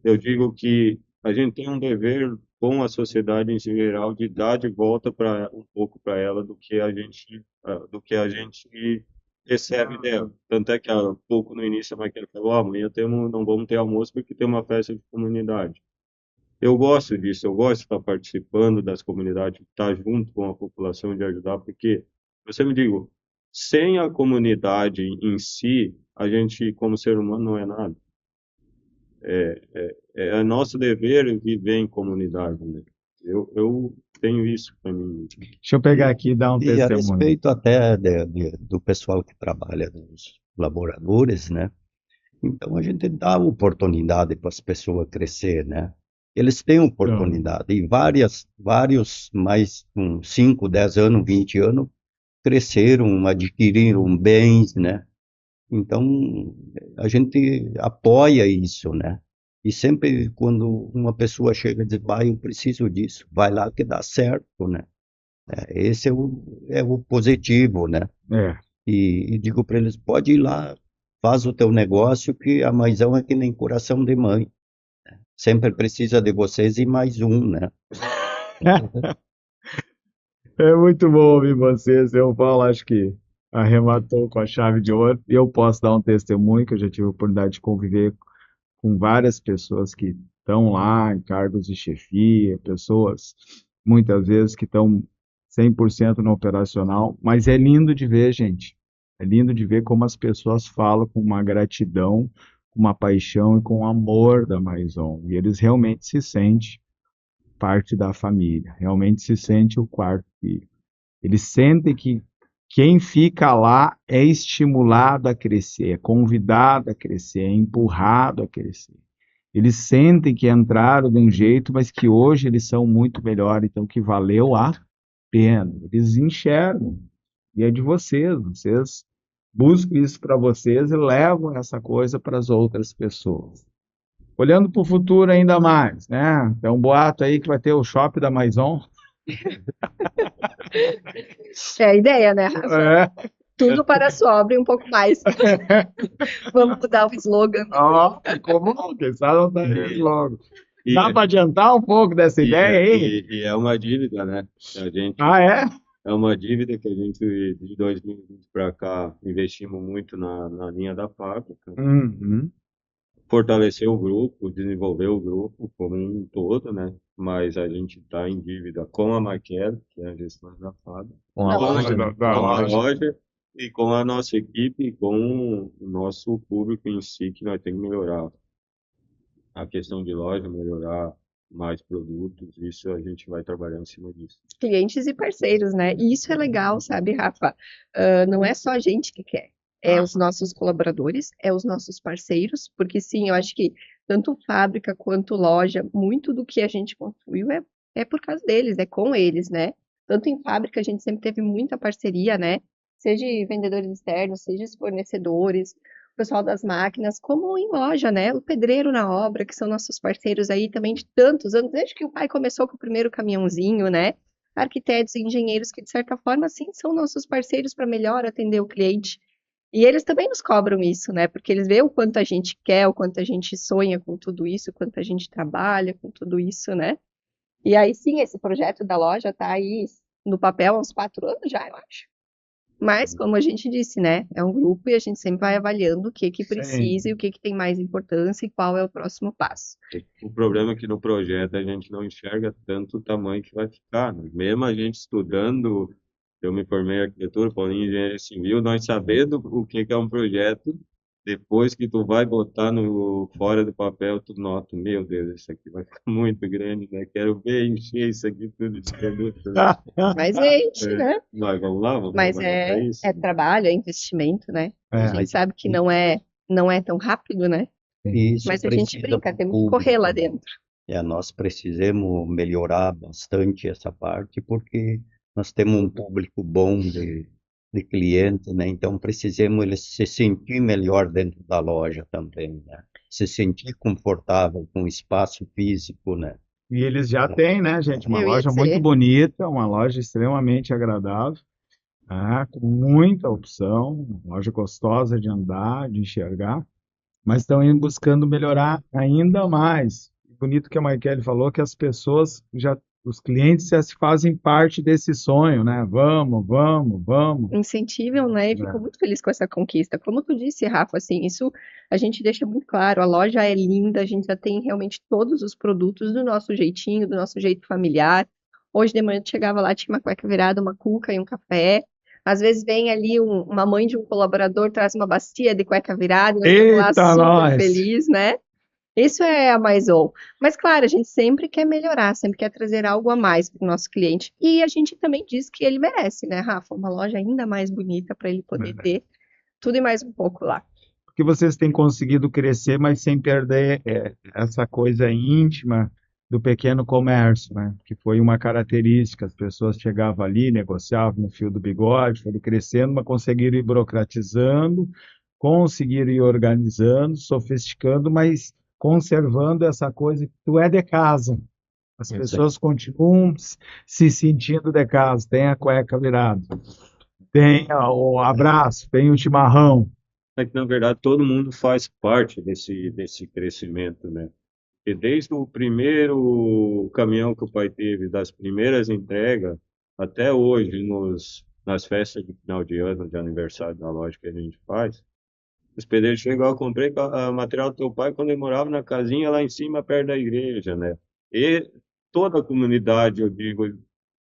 eu digo que a gente tem um dever com a sociedade em geral de dar de volta para um pouco para ela do que a gente recebe dela. Tanto é que há pouco no início a Maquera falou, amanhã não vamos ter almoço porque tem uma festa de comunidade. Eu gosto disso, eu gosto de estar participando das comunidades, de estar junto com a população, de ajudar, porque eu sempre digo, sem a comunidade em si, a gente, como ser humano, não é nada. É nosso dever viver em comunidade, né? Eu tenho isso para mim. Deixa eu pegar aqui e dar um E a testemunho. respeito até do pessoal que trabalha nos laboradores, né? Então a gente dá oportunidade para as pessoas crescer, né? Eles têm oportunidade e vários, mais com 5, 10 anos, 20 anos, cresceram, adquiriram bens, né? Então a gente apoia isso, né? E sempre quando uma pessoa chega e diz, vai, eu preciso disso, vai lá que dá certo, né? Esse é o positivo, né? É. E digo para eles, pode ir lá, faz o teu negócio, que a maisão é que nem coração de mãe. Sempre precisa de vocês e mais um, né? É muito bom ouvir vocês. Eu, Paulo, acho que arrematou com a chave de ouro. Eu posso dar um testemunho que eu já tive a oportunidade de conviver com várias pessoas que estão lá em cargos de chefia, pessoas muitas vezes que estão 100% no operacional, mas é lindo de ver, gente. É lindo de ver como as pessoas falam com uma gratidão, com uma paixão e com um amor da Maison. E eles realmente se sentem parte da família, realmente se sente o quarto filho. Eles sentem que quem fica lá é estimulado a crescer, é convidado a crescer, é empurrado a crescer. Eles sentem que entraram de um jeito, mas que hoje eles são muito melhores, então que valeu a pena. Eles enxergam, e é de vocês, vocês buscam isso para vocês e levam essa coisa para as outras pessoas. Olhando para o futuro ainda mais, né? Tem um boato aí que vai ter o shopping da Maison. É a ideia, né, Rafa? É. Tudo para sobre um pouco mais. Vamos mudar o slogan. Ó, ficou bom, quem sabe não tá aí logo. E, Dá para adiantar um pouco dessa ideia aí? e é uma dívida, né? Ah, é? É uma dívida que a gente, de 2020 para cá, investimos muito na linha da fábrica, Uhum. fortalecer o grupo, desenvolver o grupo como um todo, né? Mas a gente está em dívida com a Maquero, que é a gestão da fábrica, Com a Da loja, né? Da com a loja. loja e com a nossa equipe e com o nosso público em si, que nós temos que melhorar. a questão de loja, melhorar mais produtos, isso a gente vai trabalhar em cima disso. Clientes e parceiros, né? E isso é legal, sabe, Rafa? Não é só a gente que quer, é os nossos colaboradores, é os nossos parceiros, porque sim, eu acho que tanto fábrica quanto loja, muito do que a gente construiu é por causa deles, é com eles, né? Tanto em fábrica, a gente sempre teve muita parceria, né? Seja vendedores externos, seja fornecedores, o pessoal das máquinas, como em loja, né? O pedreiro na obra, que são nossos parceiros aí também de tantos anos, desde que o pai começou com o primeiro caminhãozinho, né? Arquitetos e engenheiros que, de certa forma, sim, são nossos parceiros para melhor atender o cliente. E eles também nos cobram isso, né? Porque eles veem o quanto a gente quer, o quanto a gente sonha com tudo isso, o quanto a gente trabalha com tudo isso, né? E aí, sim, esse projeto da loja tá aí no papel há uns 4 anos já, eu acho. Mas, como a gente disse, né? É um grupo e a gente sempre vai avaliando o que Sim. precisa e o que tem mais importância e qual é o próximo passo. O problema é que no projeto a gente não enxerga tanto o tamanho que vai ficar, né? Mesmo a gente estudando, eu me formei em arquitetura, Paulinho em engenharia civil, nós sabendo o que é um projeto, depois que tu vai botar no fora do papel, tu nota, meu Deus, isso aqui vai ficar muito grande, né? Quero ver encher isso aqui tudo de produto, né? Mas enche, É, né? Mas vamos lá, vamos Mas trabalhar para isso. é trabalho, é investimento, né? A É. gente Mas sabe que não é tão rápido, né? isso Mas a gente precisa brinca, para o temos que correr lá público, né? dentro. Nós precisamos melhorar bastante essa parte, porque nós temos um público bom de cliente, né? Então precisamos eles se sentir melhor dentro da loja também, né? Se sentir confortável com o espaço físico, né? E eles já têm, né, gente? Uma Eu ia loja muito dizer, bonita, uma loja extremamente agradável, tá? Com muita opção, uma loja gostosa de andar, de enxergar, mas estão indo buscando melhorar ainda mais. Bonito que a Maikele falou que as pessoas já, os clientes já se fazem parte desse sonho, né? Vamos, vamos, vamos. incentivam, né? E fico muito feliz com essa conquista. Como tu disse, Rafa, assim, isso a gente deixa muito claro. A loja é linda, a gente já tem realmente todos os produtos do nosso jeitinho, do nosso jeito familiar. Hoje de manhã tu chegava lá, tinha uma cueca virada, uma cuca e um café. Às vezes vem ali uma mãe de um colaborador, traz uma bacia de cueca virada, e nós estamos lá Eita, super nós! felizes, né? Isso é a Mais-On. Mas, claro, a gente sempre quer melhorar, sempre quer trazer algo a mais para o nosso cliente. E a gente também diz que ele merece, né, Rafa? Uma loja ainda mais bonita para ele poder ter tudo e mais um pouco lá. Porque vocês têm conseguido crescer, mas sem perder essa coisa íntima do pequeno comércio, né? Que foi uma característica. As pessoas chegavam ali, negociavam no fio do bigode, foram crescendo, mas conseguiram ir burocratizando, conseguiram ir organizando, sofisticando, mas conservando essa coisa que tu é de casa. As Isso aí. pessoas continuam se sentindo de casa. Tem a cueca virada, tem o abraço, tem o chimarrão. É que, na verdade, todo mundo faz parte desse crescimento, né? E desde o primeiro caminhão que o pai teve, das primeiras entregas, até hoje, nas festas de final de ano, de aniversário da loja que a gente faz, os pedreiros chegam, eu comprei material do teu pai quando ele morava na casinha lá em cima, perto da igreja, né? E toda a comunidade, eu digo,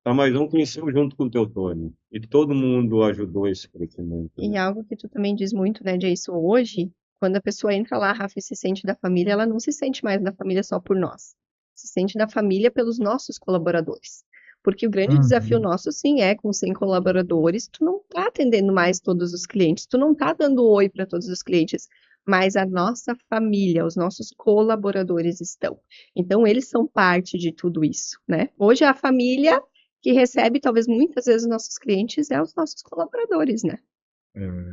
a Mais Um cresceu junto com o Teutônio. E todo mundo ajudou esse crescimento, E né? algo que tu também diz muito, né, Jason, hoje, quando a pessoa entra lá, Rafa, e se sente da família, ela não se sente mais da família só por nós. Se sente da família pelos nossos colaboradores. Porque o grande desafio nosso, sim, é com 100 colaboradores, tu não tá atendendo mais todos os clientes, tu não tá dando oi para todos os clientes, mas a nossa família, os nossos colaboradores estão. Então, eles são parte de tudo isso, né? Hoje, a família que recebe, talvez, muitas vezes os nossos clientes é os nossos colaboradores, né?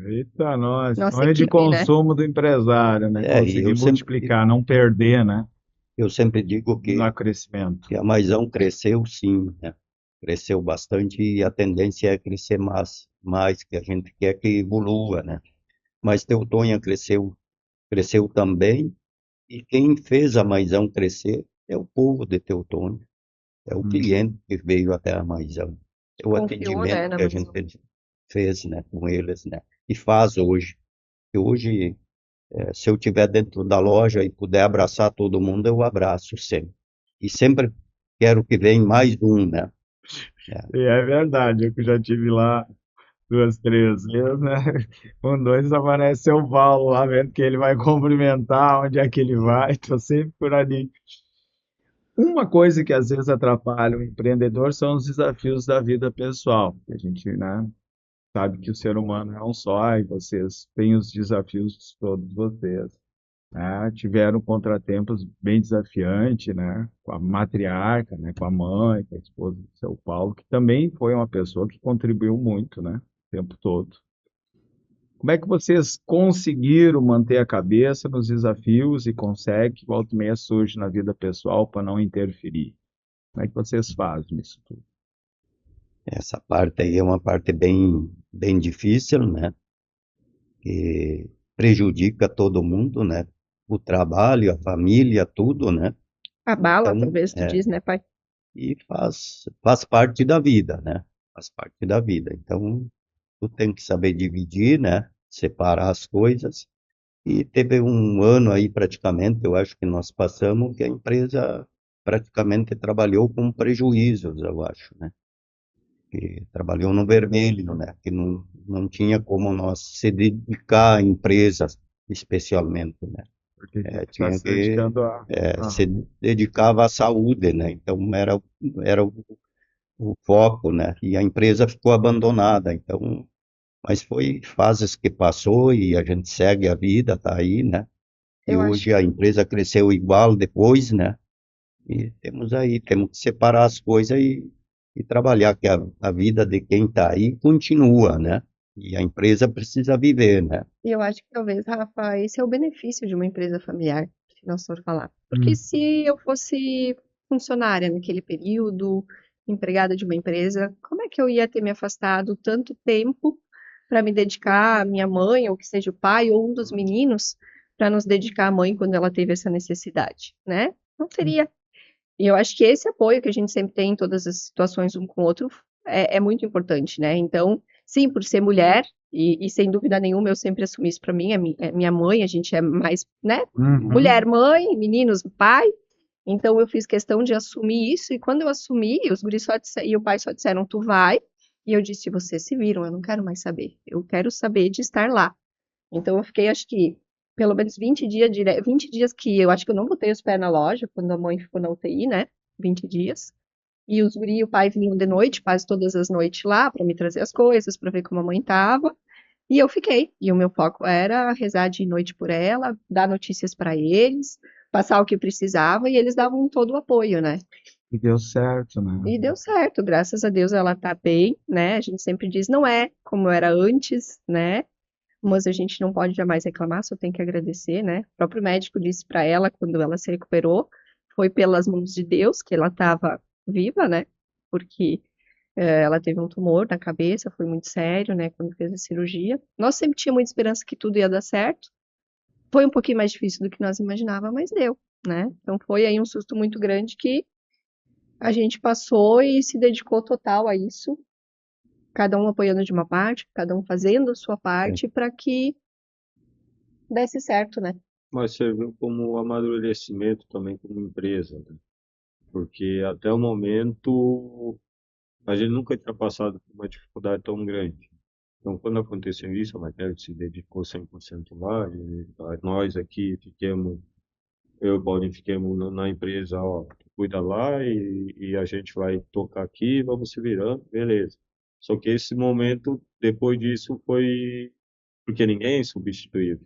Eita, nós, Nossa sonho de equipe, né? consumo do empresário, né? E Conseguir multiplicar, não perder, né? eu sempre digo No crescimento. que a Maisão cresceu sim, né? Cresceu bastante e a tendência é crescer mais, que a gente quer que evolua, né? Mas Teutônia cresceu também, e quem fez a Maisão crescer é o povo de Teutônia, é o cliente que veio até a Maisão, é o Confiou, atendimento né, na que a Mais-On. gente fez, né, com eles, né? E faz hoje. E hoje, se eu estiver dentro da loja e puder abraçar todo mundo, eu abraço sempre. E sempre quero que venha mais um, né? E é verdade, eu que já tive lá duas, três vezes, né? Um, dois, aparece o Paulo lá, vendo que ele vai cumprimentar, onde é que ele vai, tô sempre por ali. Uma coisa que às vezes atrapalha o empreendedor são os desafios da vida pessoal. A gente, né, sabe que o ser humano é um só e vocês têm os desafios de todos vocês, né? Tiveram contratempos bem desafiantes, né? Com a matriarca, né? Com a mãe, com a esposa do seu Paulo, que também foi uma pessoa que contribuiu muito, né? O tempo todo. Como é que vocês conseguiram manter a cabeça nos desafios e conseguem que volta e meia surge na vida pessoal para não interferir? Como é que vocês fazem isso tudo? Essa parte aí é uma parte bem difícil, né? Que prejudica todo mundo, né? O trabalho, a família, tudo, né? A bala, Então, talvez tu diz, né, pai? e faz parte da vida, né? Faz parte da vida. Então, tu tem que saber dividir, né? Separar as coisas. E teve um ano aí praticamente, eu acho que nós passamos, que a empresa praticamente trabalhou com prejuízos, eu acho, né? Que trabalhou no vermelho, né? Que não tinha como nós se dedicar à empresa especialmente, né? Porque a gente está Tinha se que dedicando a. se dedicava à saúde, né? Então era o foco, né? E a empresa ficou abandonada. Então, mas foi fases que passou e a gente segue a vida, tá aí, né? E Eu acho hoje a empresa cresceu igual depois, né? E temos que separar as coisas e trabalhar, que a vida de quem está aí continua, né? E a empresa precisa viver, né? E eu acho que talvez, Rafa, esse é o benefício de uma empresa familiar, se nós for falar. Porque Hum, se eu fosse funcionária naquele período, empregada de uma empresa, como é que eu ia ter me afastado tanto tempo para me dedicar à minha mãe, ou que seja o pai, ou um dos meninos, para nos dedicar à mãe quando ela teve essa necessidade, né? Não teria. E eu acho que esse apoio que a gente sempre tem em todas as situações um com o outro é muito importante, né? Então, sim, por ser mulher, e sem dúvida nenhuma eu sempre assumi isso para mim, é minha mãe, a gente é mais, né? uhum. Mulher, mãe, meninos, pai. Então eu fiz questão de assumir isso, e quando eu assumi, os guris e o pai só disseram, tu vai, e eu disse, vocês se viram, eu não quero mais saber, eu quero saber de estar lá. Então eu fiquei, acho que, pelo menos 20 dias, 20 dias que eu acho que eu não botei os pés na loja, quando a mãe ficou na UTI, né? 20 dias. E os guri e o pai vinham de noite, quase todas as noites lá, para me trazer as coisas, para ver como a mãe tava. E eu fiquei. E o meu foco era rezar de noite por ela, dar notícias para eles, passar o que precisava, e eles davam todo o apoio, né? E deu certo, né? E deu certo, graças a Deus ela tá bem, né? A gente sempre diz, não é como era antes, né? Mas a gente não pode jamais reclamar, só tem que agradecer, né? O próprio médico disse para ela, quando ela se recuperou, foi pelas mãos de Deus que ela estava viva, né? Porque ela teve um tumor na cabeça, foi muito sério, né? Quando fez a cirurgia. Nós sempre tínhamos muita esperança que tudo ia dar certo. Foi um pouquinho mais difícil do que nós imaginávamos, mas deu, né? Então foi aí um susto muito grande que a gente passou e se dedicou total a isso, cada um apoiando de uma parte, cada um fazendo a sua parte para que desse certo, né? Mas serviu como amadurecimento também como empresa, né? Porque até o momento a gente nunca tinha passado por uma dificuldade tão grande. Então, quando aconteceu isso, a Matéria se dedicou 100% lá, e nós aqui fiquemos, eu e o Paulinho fiquemos na empresa, ó, cuida lá e a gente vai tocar aqui, vamos se virando, beleza. Só que esse momento, depois disso, foi porque ninguém é substituível.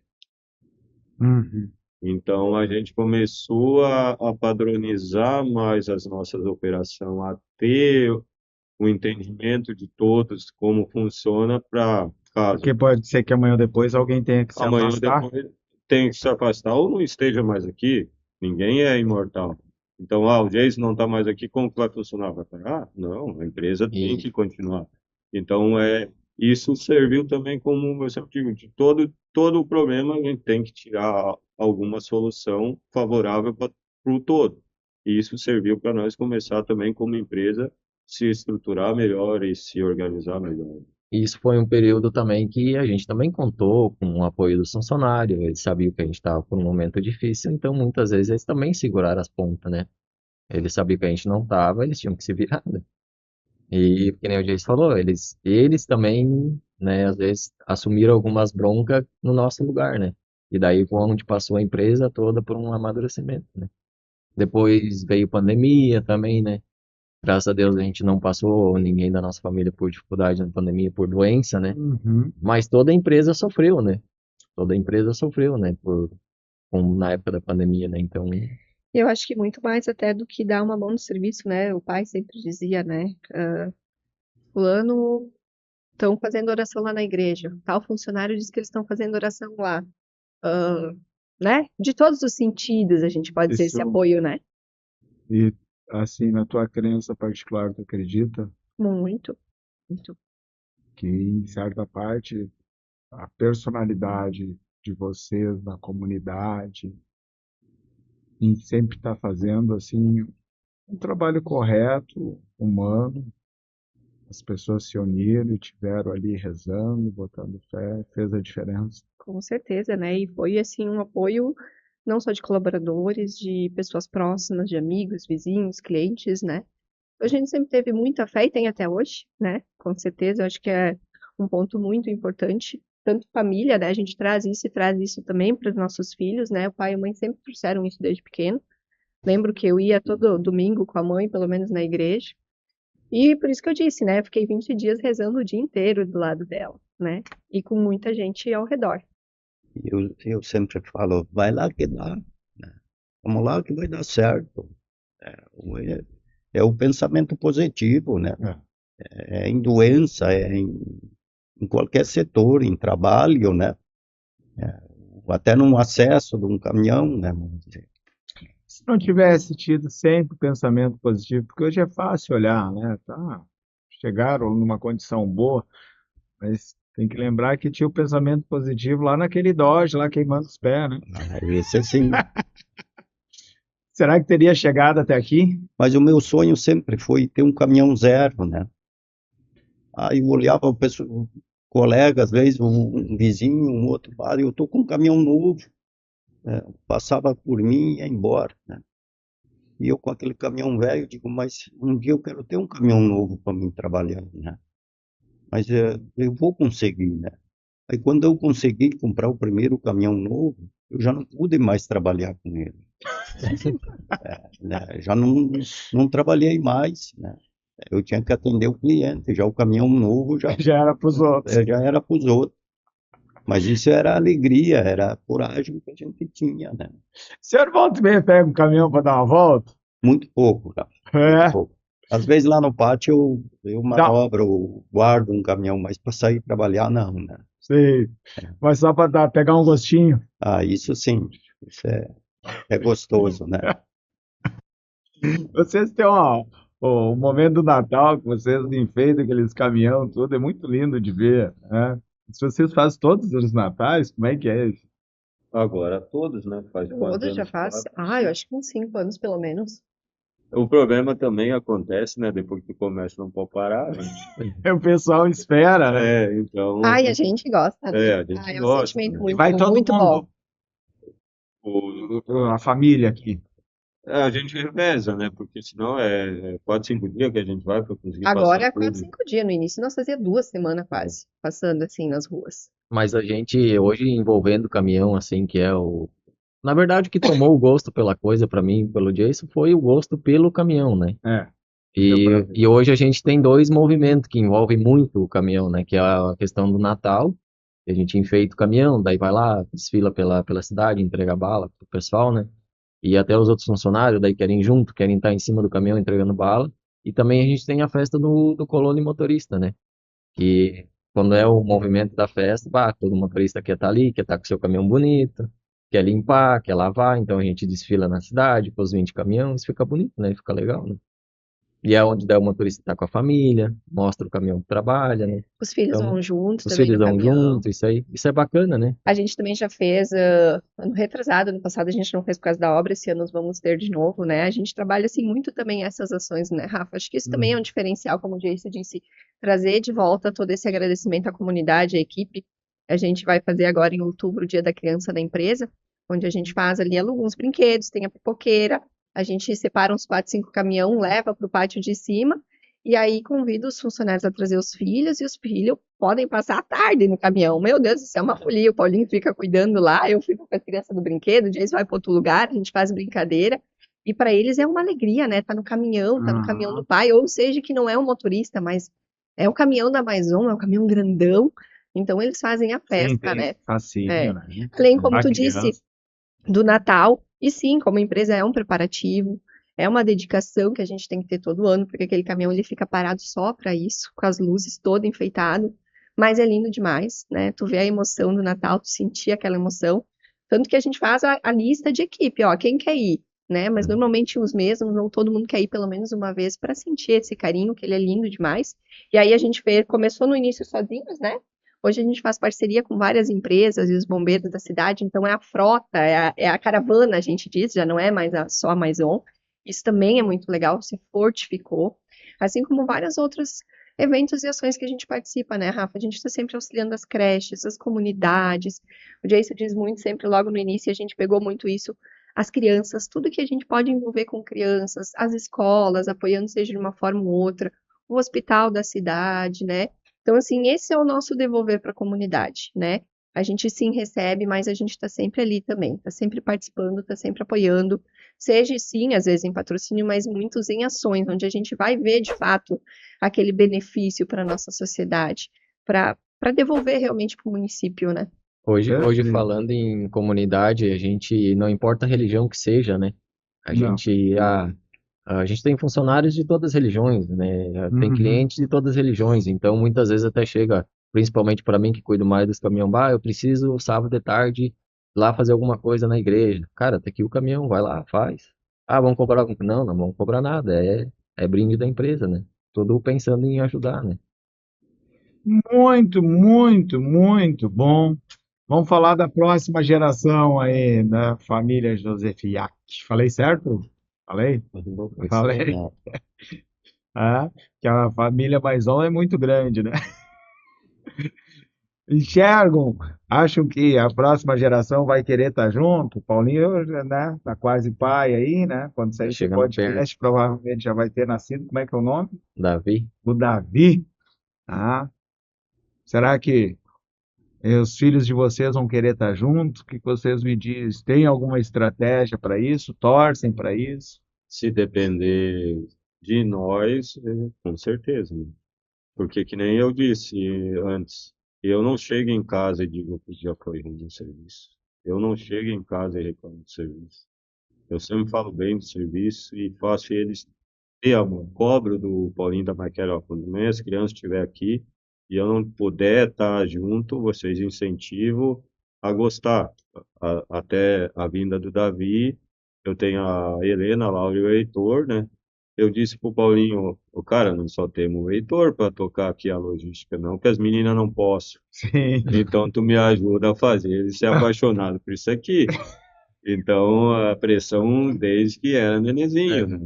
Uhum. Então, a gente começou a padronizar mais as nossas operações, a ter o entendimento de todos, como funciona, para Porque caso pode ser que amanhã ou depois alguém tenha que se amanhã ou afastar. depois tenha que se afastar ou não esteja mais aqui. Ninguém é imortal. Então, o Jason não está mais aqui, como que vai funcionar? Vai parar? Não, a empresa tem E que continuar. Então, isso serviu também como, eu sempre digo, de todo o problema a gente tem que tirar alguma solução favorável para o todo. E isso serviu para nós começar também como empresa se estruturar melhor e se organizar melhor. isso foi um período também que a gente também contou com o apoio dos funcionários, eles sabiam que a gente estava por um momento difícil, então muitas vezes eles também seguraram as pontas, né? Eles sabiam que a gente não estava, eles tinham que se virar, né? E, que nem o Jason falou, eles também né, às vezes assumiram algumas broncas no nosso lugar, né? E daí foi onde passou a empresa toda por um amadurecimento, né? Depois veio pandemia também, né? Graças a Deus a gente não passou, ninguém da nossa família por dificuldade na pandemia, por doença, né? Uhum. Mas toda a empresa sofreu, né? Toda a empresa sofreu, né? Na época da pandemia, né? Então, Eu acho que muito mais até do que dar uma mão no serviço, né? O pai sempre dizia, né? Fulano estão fazendo oração lá na igreja. Tal funcionário diz que eles estão fazendo oração lá. Ah, né? De todos os sentidos a gente pode ser esse Isso, apoio, né? e assim, na tua crença particular, tu acredita Muito, muito. que, em certa parte, a personalidade de vocês na comunidade, em sempre estar fazendo, assim, um trabalho correto, humano, as pessoas se uniram e tiveram ali rezando, botando fé, fez a diferença. Com certeza, né? E foi assim um apoio não só de colaboradores, de pessoas próximas, de amigos, vizinhos, clientes, né? A gente sempre teve muita fé e tem até hoje, né? Com certeza, eu acho que é um ponto muito importante. Tanto família, né? A gente traz isso e traz isso também para os nossos filhos, né? O pai e a mãe sempre trouxeram isso desde pequeno. Lembro que eu ia todo domingo com a mãe, pelo menos na igreja. E por isso que eu disse, né? Eu fiquei 20 dias rezando o dia inteiro do lado dela, né? E com muita gente ao redor. Eu sempre falo, vai lá que dá, né? Vamos lá que vai dar certo. É, é o pensamento positivo, né? É em doença, em qualquer setor, em trabalho, né? Até no acesso de um caminhão, né? Vamos dizer. Se não tivesse tido sempre pensamento positivo, porque hoje é fácil olhar, né? Tá, chegaram numa condição boa, mas tem que lembrar que tinha o pensamento positivo lá naquele Dodge, lá queimando os pés, né? Esse assim. Será que teria chegado até aqui? Mas o meu sonho sempre foi ter um caminhão zero, né? Aí eu olhava o pessoal, colega, às vezes um vizinho, um outro, eu tô com um caminhão novo, né? Passava por mim e ia embora, né? E eu com aquele caminhão velho, digo, mas um dia eu quero ter um caminhão novo para mim trabalhar, né? Mas eu vou conseguir, né? Aí quando eu consegui comprar o primeiro caminhão novo, eu já não pude mais trabalhar com ele, né? Já não trabalhei mais, né? Eu tinha que atender o cliente, já o caminhão novo Já era para os outros. já era para os outros. Mas isso era alegria, era a coragem que a gente tinha, né? O senhor volta e meia pega um caminhão para dar uma volta? Muito pouco, cara. É, Muito pouco. Às vezes lá no pátio eu dá, manobro, guardo um caminhão, mas para sair trabalhar não, né? sei, mas só para pegar um gostinho. Ah, isso sim, isso é gostoso, né? Vocês têm o momento do Natal que vocês enfeitam aqueles caminhão, tudo, é muito lindo de ver, né? Se vocês fazem todos os natais, como é que é isso? Agora todos, né? Faz quantos Todos já anos? faz. 4, Ah, eu 5. acho que uns 5 anos pelo menos. O problema também acontece, né? Depois que tu começa, não pode parar, né? O pessoal espera, né? Então, Ai, a gente gosta, né? a gente Ai, é um gosta, sentimento né? E vai todo muito bom. mundo, O, a família aqui. a gente reveza, né? Porque senão é 4, 5 dias que a gente vai para conseguir Agora passar é 4, tudo. 5 dias. No início nós fazia 2 semanas quase, passando assim nas ruas. mas a gente hoje envolvendo o caminhão, assim, que é o. Na verdade, o que tomou o gosto pela coisa pra mim, pelo Jason, foi o gosto pelo caminhão, né? É, deu pra ver. E hoje a gente tem dois movimentos que envolvem muito o caminhão, né? Que é a questão do Natal, que a gente enfeita o caminhão, daí vai lá, desfila pela cidade, entrega bala pro pessoal, né? E até os outros funcionários daí querem ir junto, querem estar em cima do caminhão entregando bala. E também a gente tem a festa do colono e motorista, né? Que quando é o movimento da festa, bah, todo motorista quer estar ali, quer estar com o seu caminhão bonito, quer limpar, quer lavar, então a gente desfila na cidade com os 20 caminhões, fica bonito, né? Fica legal, né? E é onde daí o motorista tá com a família, mostra o caminhão que trabalha, né? Os filhos Então, vão junto os também filhos no vão caminhão. junto, isso é bacana, né? A gente também já fez ano retrasado, ano passado a gente não fez por causa da obra, esse ano nós vamos ter de novo, né? A gente trabalha assim muito também essas ações, né, Rafa? Acho que isso também é um diferencial, como o Jason disse, trazer de volta todo esse agradecimento à comunidade, à equipe. A gente vai fazer agora em outubro o Dia da Criança da empresa, onde a gente faz ali, aluga uns brinquedos, tem a pipoqueira, a gente separa uns 4, 5 caminhão, leva para o pátio de cima E aí convido os funcionários a trazer os filhos, e os filhos podem passar a tarde no caminhão. Meu Deus, isso é uma folia. O Paulinho fica cuidando lá, eu fico com a criança do brinquedo, o Jason vai para outro lugar, a gente faz brincadeira. E para eles é uma alegria, né? Tá no caminhão do Aham. pai, ou seja, que não é o motorista, mas é o caminhão da Maison, é um caminhão grandão. Então eles fazem a Sim, festa, tem né? fascínio, É. né? Além, como A tu disse, criança. do Natal. E sim, como empresa é um preparativo, é uma dedicação que a gente tem que ter todo ano, porque aquele caminhão ele fica parado só para isso, com as luzes todo enfeitado, mas é lindo demais, né? Tu vê a emoção do Natal, tu sentir aquela emoção, tanto que a gente faz a lista de equipe, ó, quem quer ir, né? Mas normalmente os mesmos, não todo mundo quer ir pelo menos uma vez para sentir esse carinho, que ele é lindo demais. E aí a gente começou no início sozinhos, né? Hoje a gente faz parceria com várias empresas e os bombeiros da cidade, então é a frota, é a caravana, a gente diz, já não é mais só a Maison. Isso também é muito legal, se fortificou, assim como vários outros eventos e ações que a gente participa, né, Rafa? A gente está sempre auxiliando as creches, as comunidades. O Jason diz muito, sempre logo no início, a gente pegou muito isso, as crianças, tudo que a gente pode envolver com crianças, as escolas, apoiando seja de uma forma ou outra, o hospital da cidade, né? Então, assim, esse é o nosso devolver para a comunidade, né? A gente sim recebe, mas a gente está sempre ali também, está sempre participando, está sempre apoiando, seja sim, às vezes em patrocínio, mas muitos em ações, onde a gente vai ver de fato aquele benefício para a nossa sociedade, para devolver realmente para o município, né? Hoje Perfeito. falando em comunidade, a gente, não importa a religião que seja, né? A Não. gente, a gente tem funcionários de todas as religiões, né? Tem Uhum. clientes de todas as religiões, então muitas vezes até chega, principalmente para mim que cuido mais dos caminhão, bah, eu preciso sábado de tarde lá fazer alguma coisa na igreja. Cara, tá aqui o caminhão, vai lá, faz. Ah, vamos cobrar algum? Não, não vamos cobrar nada, é brinde da empresa, né? Tudo pensando em ajudar, né? Muito, muito, muito bom. Vamos falar da próxima geração aí, da família Josefiak. Falei certo? Falei? Isso. Falei. né? Ah, que a família Maison é muito grande, né? Enxergam, acham que a próxima geração vai querer estar junto. Paulinho, né, tá quase pai aí, né? Quando Tá sair esse chegando perto, podcast, provavelmente já vai ter nascido. Como é que é o nome? Davi. O Davi. Ah, será que os filhos de vocês vão querer estar juntos? O que que vocês me dizem? Tem alguma estratégia para isso? Torcem para isso? Se depender de nós, com certeza, né? Porque que nem eu disse antes, eu não chego em casa e digo que já foi ruim no serviço. Eu não chego em casa e reclamo do serviço. Eu sempre falo bem do serviço e faço eles ter amor. Cobro do Paulinho da Maquera, ó, quando amanhã as crianças estiverem aqui e eu não puder estar junto, vocês incentivam a gostar. Até a vinda do Davi, eu tenho a Helena, a Laura e o Heitor, né? Eu disse pro Paulinho, o cara, não só temos o Heitor para tocar aqui a logística, não, que as meninas não possam. Sim. Então, tu me ajuda a fazer ele ser apaixonado por isso aqui. Então, a pressão desde que era É. nenenzinho, né?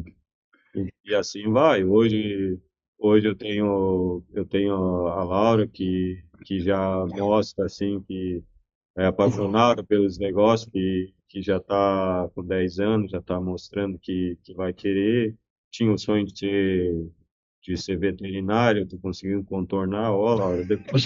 E assim vai. Hoje eu tenho a Laura que já mostra assim que é apaixonada pelos negócios, que já está com 10 anos, já está mostrando que vai querer. Tinha o sonho de ser veterinário, estou conseguindo contornar, ó, Laura, depois.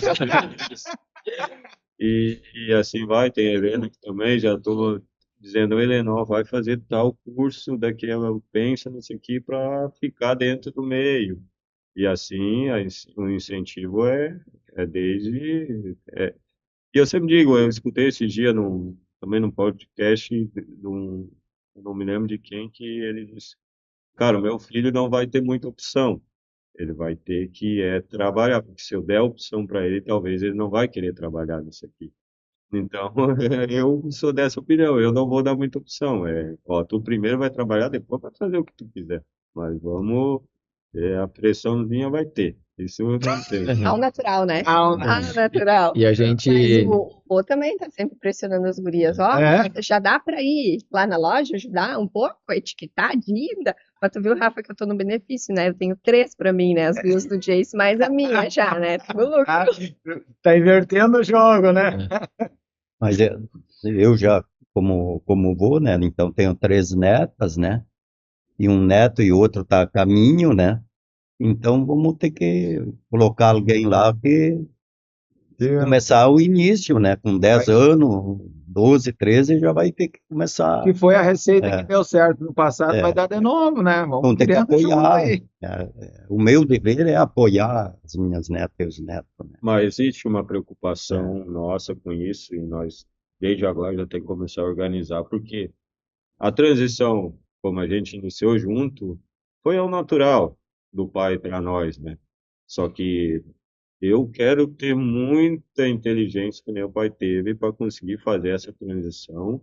E assim vai, tem a Helena que também já estou dizendo, Helena, ó, vai fazer tal curso daqui, ela pensa nisso aqui para ficar dentro do meio. E assim, o incentivo é desde. E eu sempre digo, eu escutei esse dia também num podcast, eu não me lembro de quem, que ele disse, cara, o meu filho não vai ter muita opção. Ele vai ter que trabalhar, porque se eu der opção para ele, talvez ele não vai querer trabalhar nisso aqui. Então, eu sou dessa opinião, eu não vou dar muita opção. Ó, tu primeiro vai trabalhar, depois vai fazer o que tu quiser. Mas vamos, a pressãozinha vai ter. Isso não tem. Ao natural, né? Ah, Ao E, natural. e a Mas gente, o Rô também tá sempre pressionando as gurias. Ó, é? já dá para ir lá na loja ajudar um pouco, etiquetar a dívida. Mas tu viu, Rafa, que eu tô no benefício, né? Eu tenho 3 para mim, né? As duas do Jace, mais a minha já, né? Tô no lucro. Ah, tá invertendo o jogo, né? Mas eu já, como vô, né? Então tenho 3 netas, né? E um neto e outro tá a caminho, né? Então vamos ter que colocar alguém lá que Que começar o início, né? Com 10 vai- anos, 12, 13, já vai ter que que começar. foi a receita que É, deu certo no passado, vai é, dar de novo, né? Vamos vão ter que criando junto apoiar. aí. O meu dever é apoiar as minhas netas e os netos, né? Mas existe uma É, preocupação nossa com isso e nós, desde agora, já tem que começar a organizar, porque a transição, como a gente iniciou junto, foi ao natural do pai para nós, né? Só que eu quero ter muita inteligência que meu pai teve para conseguir fazer essa transição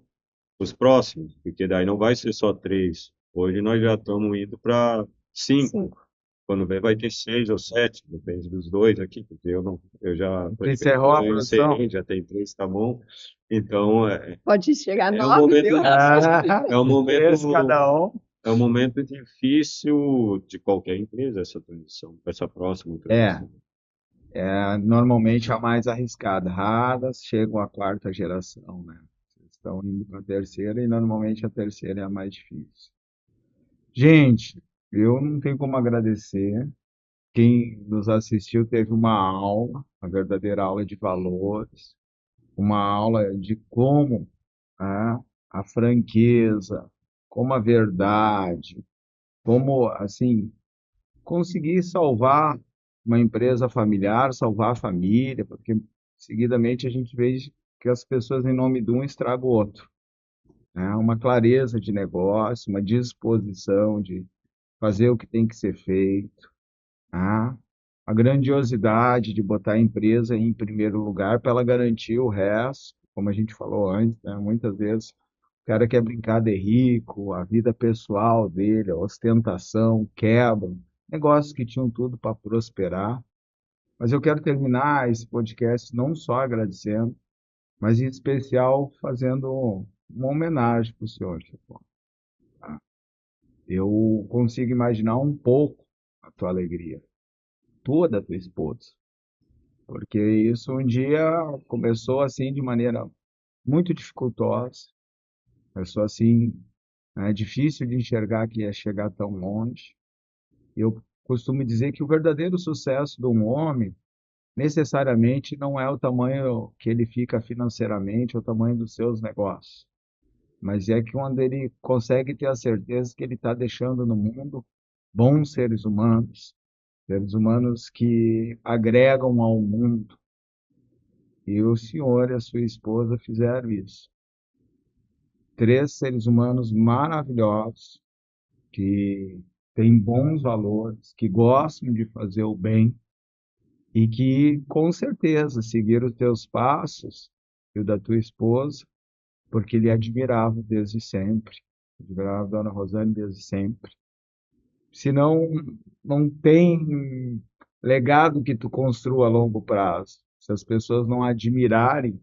os próximos, porque daí não vai ser só três. Hoje nós já estamos indo para cinco. 5. Quando vem vai ter seis ou sete, depende dos dois aqui, porque eu não, eu já Tu encerrou a eu produção? encerrei, já tem três, tá bom? Então Pode chegar a é um 9, momento, viu, Rafa? é um Três momento, cada um. é um momento difícil de qualquer empresa essa transição, essa próxima É, transição. normalmente a mais arriscada. Raras chegam à quarta geração, né? Vocês estão indo para a terceira e normalmente a terceira é a mais difícil. Gente, eu não tenho como agradecer. Quem nos assistiu teve uma aula, uma verdadeira aula de valores, uma aula de como, né, a franqueza, como a verdade, como, assim, conseguir salvar uma empresa familiar, salvar a família, porque seguidamente a gente vê que as pessoas, em nome de um, estragam o outro, né? Uma clareza de negócio, uma disposição de fazer o que tem que ser feito, tá? A grandiosidade de botar a empresa em primeiro lugar para ela garantir o resto, como a gente falou antes, né? Muitas vezes o cara quer brincar de rico, a vida pessoal dele, a ostentação, quebra, negócios que tinham tudo para prosperar. Mas eu quero terminar esse podcast não só agradecendo, mas em especial fazendo uma homenagem para o senhor, Chefão, tá? Eu consigo imaginar um pouco a tua alegria, tua da tua esposa, porque isso um dia começou assim de maneira muito dificultosa, começou assim, né, difícil de enxergar que ia chegar tão longe. Eu costumo dizer que o verdadeiro sucesso de um homem necessariamente não é o tamanho que ele fica financeiramente, o tamanho dos seus negócios, mas é que quando ele consegue ter a certeza que ele está deixando no mundo bons seres humanos que agregam ao mundo. E o senhor e a sua esposa fizeram isso. Três seres humanos maravilhosos, que têm bons valores, que gostam de fazer o bem e que, com certeza, seguiram os teus passos e o da tua esposa, porque ele admirava desde sempre. Admirava a Dona Rosane desde sempre. Se não tem legado que tu construa a longo prazo. Se as pessoas não admirarem,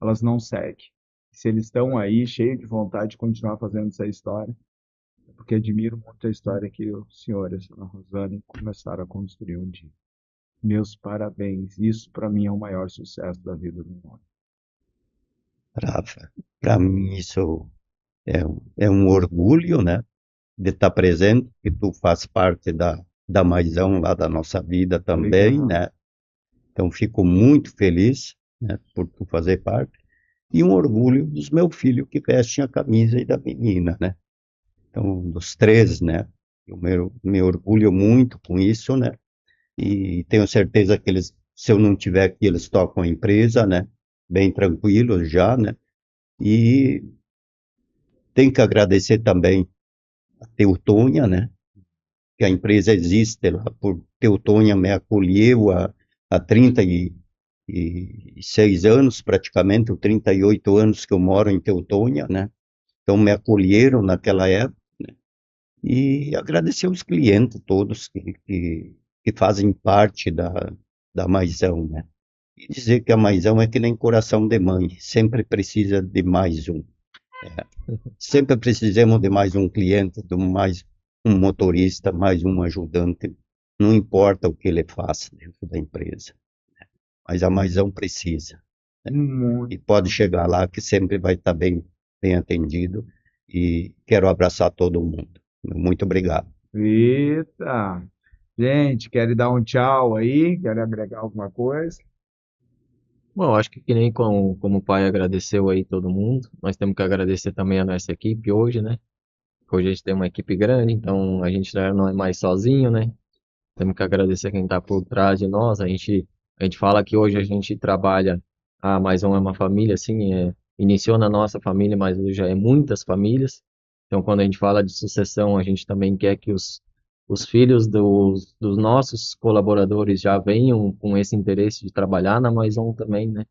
elas não seguem. Se eles estão aí cheios de vontade de continuar fazendo essa história, é porque admiro muito a história que o senhor e a senhora Rosane começaram a construir um dia. Meus parabéns. Isso para mim é o maior sucesso da vida do homem. Rafa, para mim isso é um orgulho, né? De estar presente, que tu faz parte da maisão lá da nossa vida também, Obrigado. né? Então fico muito feliz, né, por tu fazer parte. E um orgulho dos meus filhos que vestem a camisa e da menina, né? Então, dos três, né? Eu me orgulho muito com isso, né? E tenho certeza que eles, se eu não tiver aqui, eles tocam a empresa, né? Bem tranquilos já, né? E tem que agradecer também a Teutônia, né? Que a empresa existe lá por Teutônia me acolheu há 36 anos, praticamente, ou 38 anos que eu moro em Teutônia, né? Então me acolheram naquela época, né? E agradecer aos clientes todos que fazem parte da Maisão, né? E dizer que a Maisão é que nem coração de mãe, sempre precisa de mais um. Sempre precisamos de mais um cliente, de mais um motorista, mais um ajudante. Não importa o que ele faça dentro da empresa, mas a Maisão precisa. E Muito. pode chegar lá que sempre vai estar bem atendido. E quero abraçar todo mundo. Muito obrigado. Eita! Gente, querem dar um tchau aí? Querem agregar alguma coisa? Bom, acho que nem como o pai agradeceu aí todo mundo, nós temos que agradecer também a nossa equipe hoje, né? Hoje a gente tem uma equipe grande, então a gente não é mais sozinho, né? Temos que agradecer quem está por trás de nós. A gente fala que hoje a gente trabalha, mais é uma família, assim, iniciou na nossa família, mas hoje já é muitas famílias. Então, quando a gente fala de sucessão, a gente também quer que os filhos dos nossos colaboradores já venham com esse interesse de trabalhar na Maison também, né?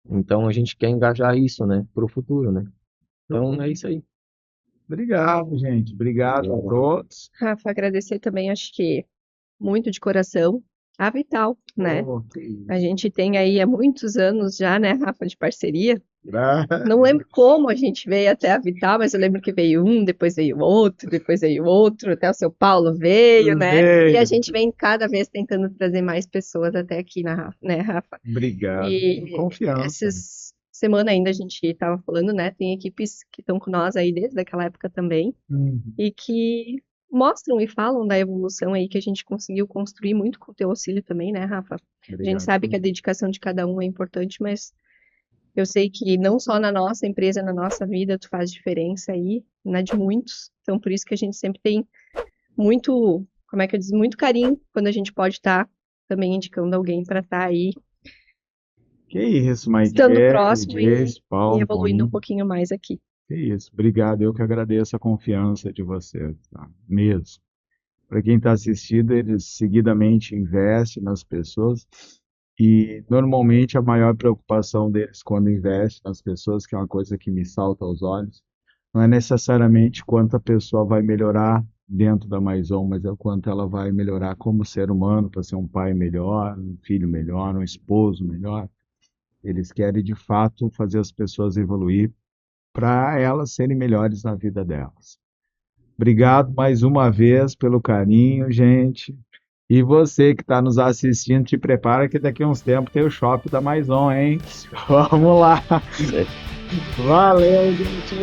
Então, a gente quer engajar isso, né, para o futuro, né? Então, é isso aí. Obrigado, gente. Obrigado a todos. Rafa, agradecer também, acho que muito de coração, a Vital, né? Oh, que isso. A gente tem aí há muitos anos já, né, Rafa, de parceria. Gra- Não lembro como a gente veio até a Vital, mas eu lembro que veio um, depois veio outro, depois veio outro, até o seu Paulo veio, né? E a Veio. gente vem cada vez tentando trazer mais pessoas até aqui né, Rafa? Obrigado. E Confiança. essas semana ainda a gente estava falando, né? Tem equipes que estão com nós aí desde aquela época também Uhum. e que mostram e falam da evolução aí que a gente conseguiu construir muito com o teu auxílio também, né, Rafa? A gente Obrigado. sabe que a dedicação de cada um é importante, mas eu sei que não só na nossa empresa, na nossa vida, tu faz diferença aí, na de muitos. Então, por isso que a gente sempre tem muito, como é que eu digo, muito carinho quando a gente pode estar também indicando alguém para estar aí Que isso, Mike. estando próximo Jace, e Paulo, evoluindo Paulinho. um pouquinho mais aqui. Que isso. Obrigado. Eu que agradeço a confiança de vocês, tá? Mesmo. Para quem está assistindo, eles seguidamente investem nas pessoas e normalmente a maior preocupação deles quando investem nas pessoas, que é uma coisa que me salta aos olhos, não é necessariamente quanto a pessoa vai melhorar dentro da Maison, mas é o quanto ela vai melhorar como ser humano, para ser um pai melhor, um filho melhor, um esposo melhor. Eles querem de fato fazer as pessoas evoluir para elas serem melhores na vida delas. Obrigado mais uma vez pelo carinho, gente. E você que está nos assistindo, te prepara que daqui a uns tempos tem o shopping da Maison, hein? Vamos lá. Valeu, gente.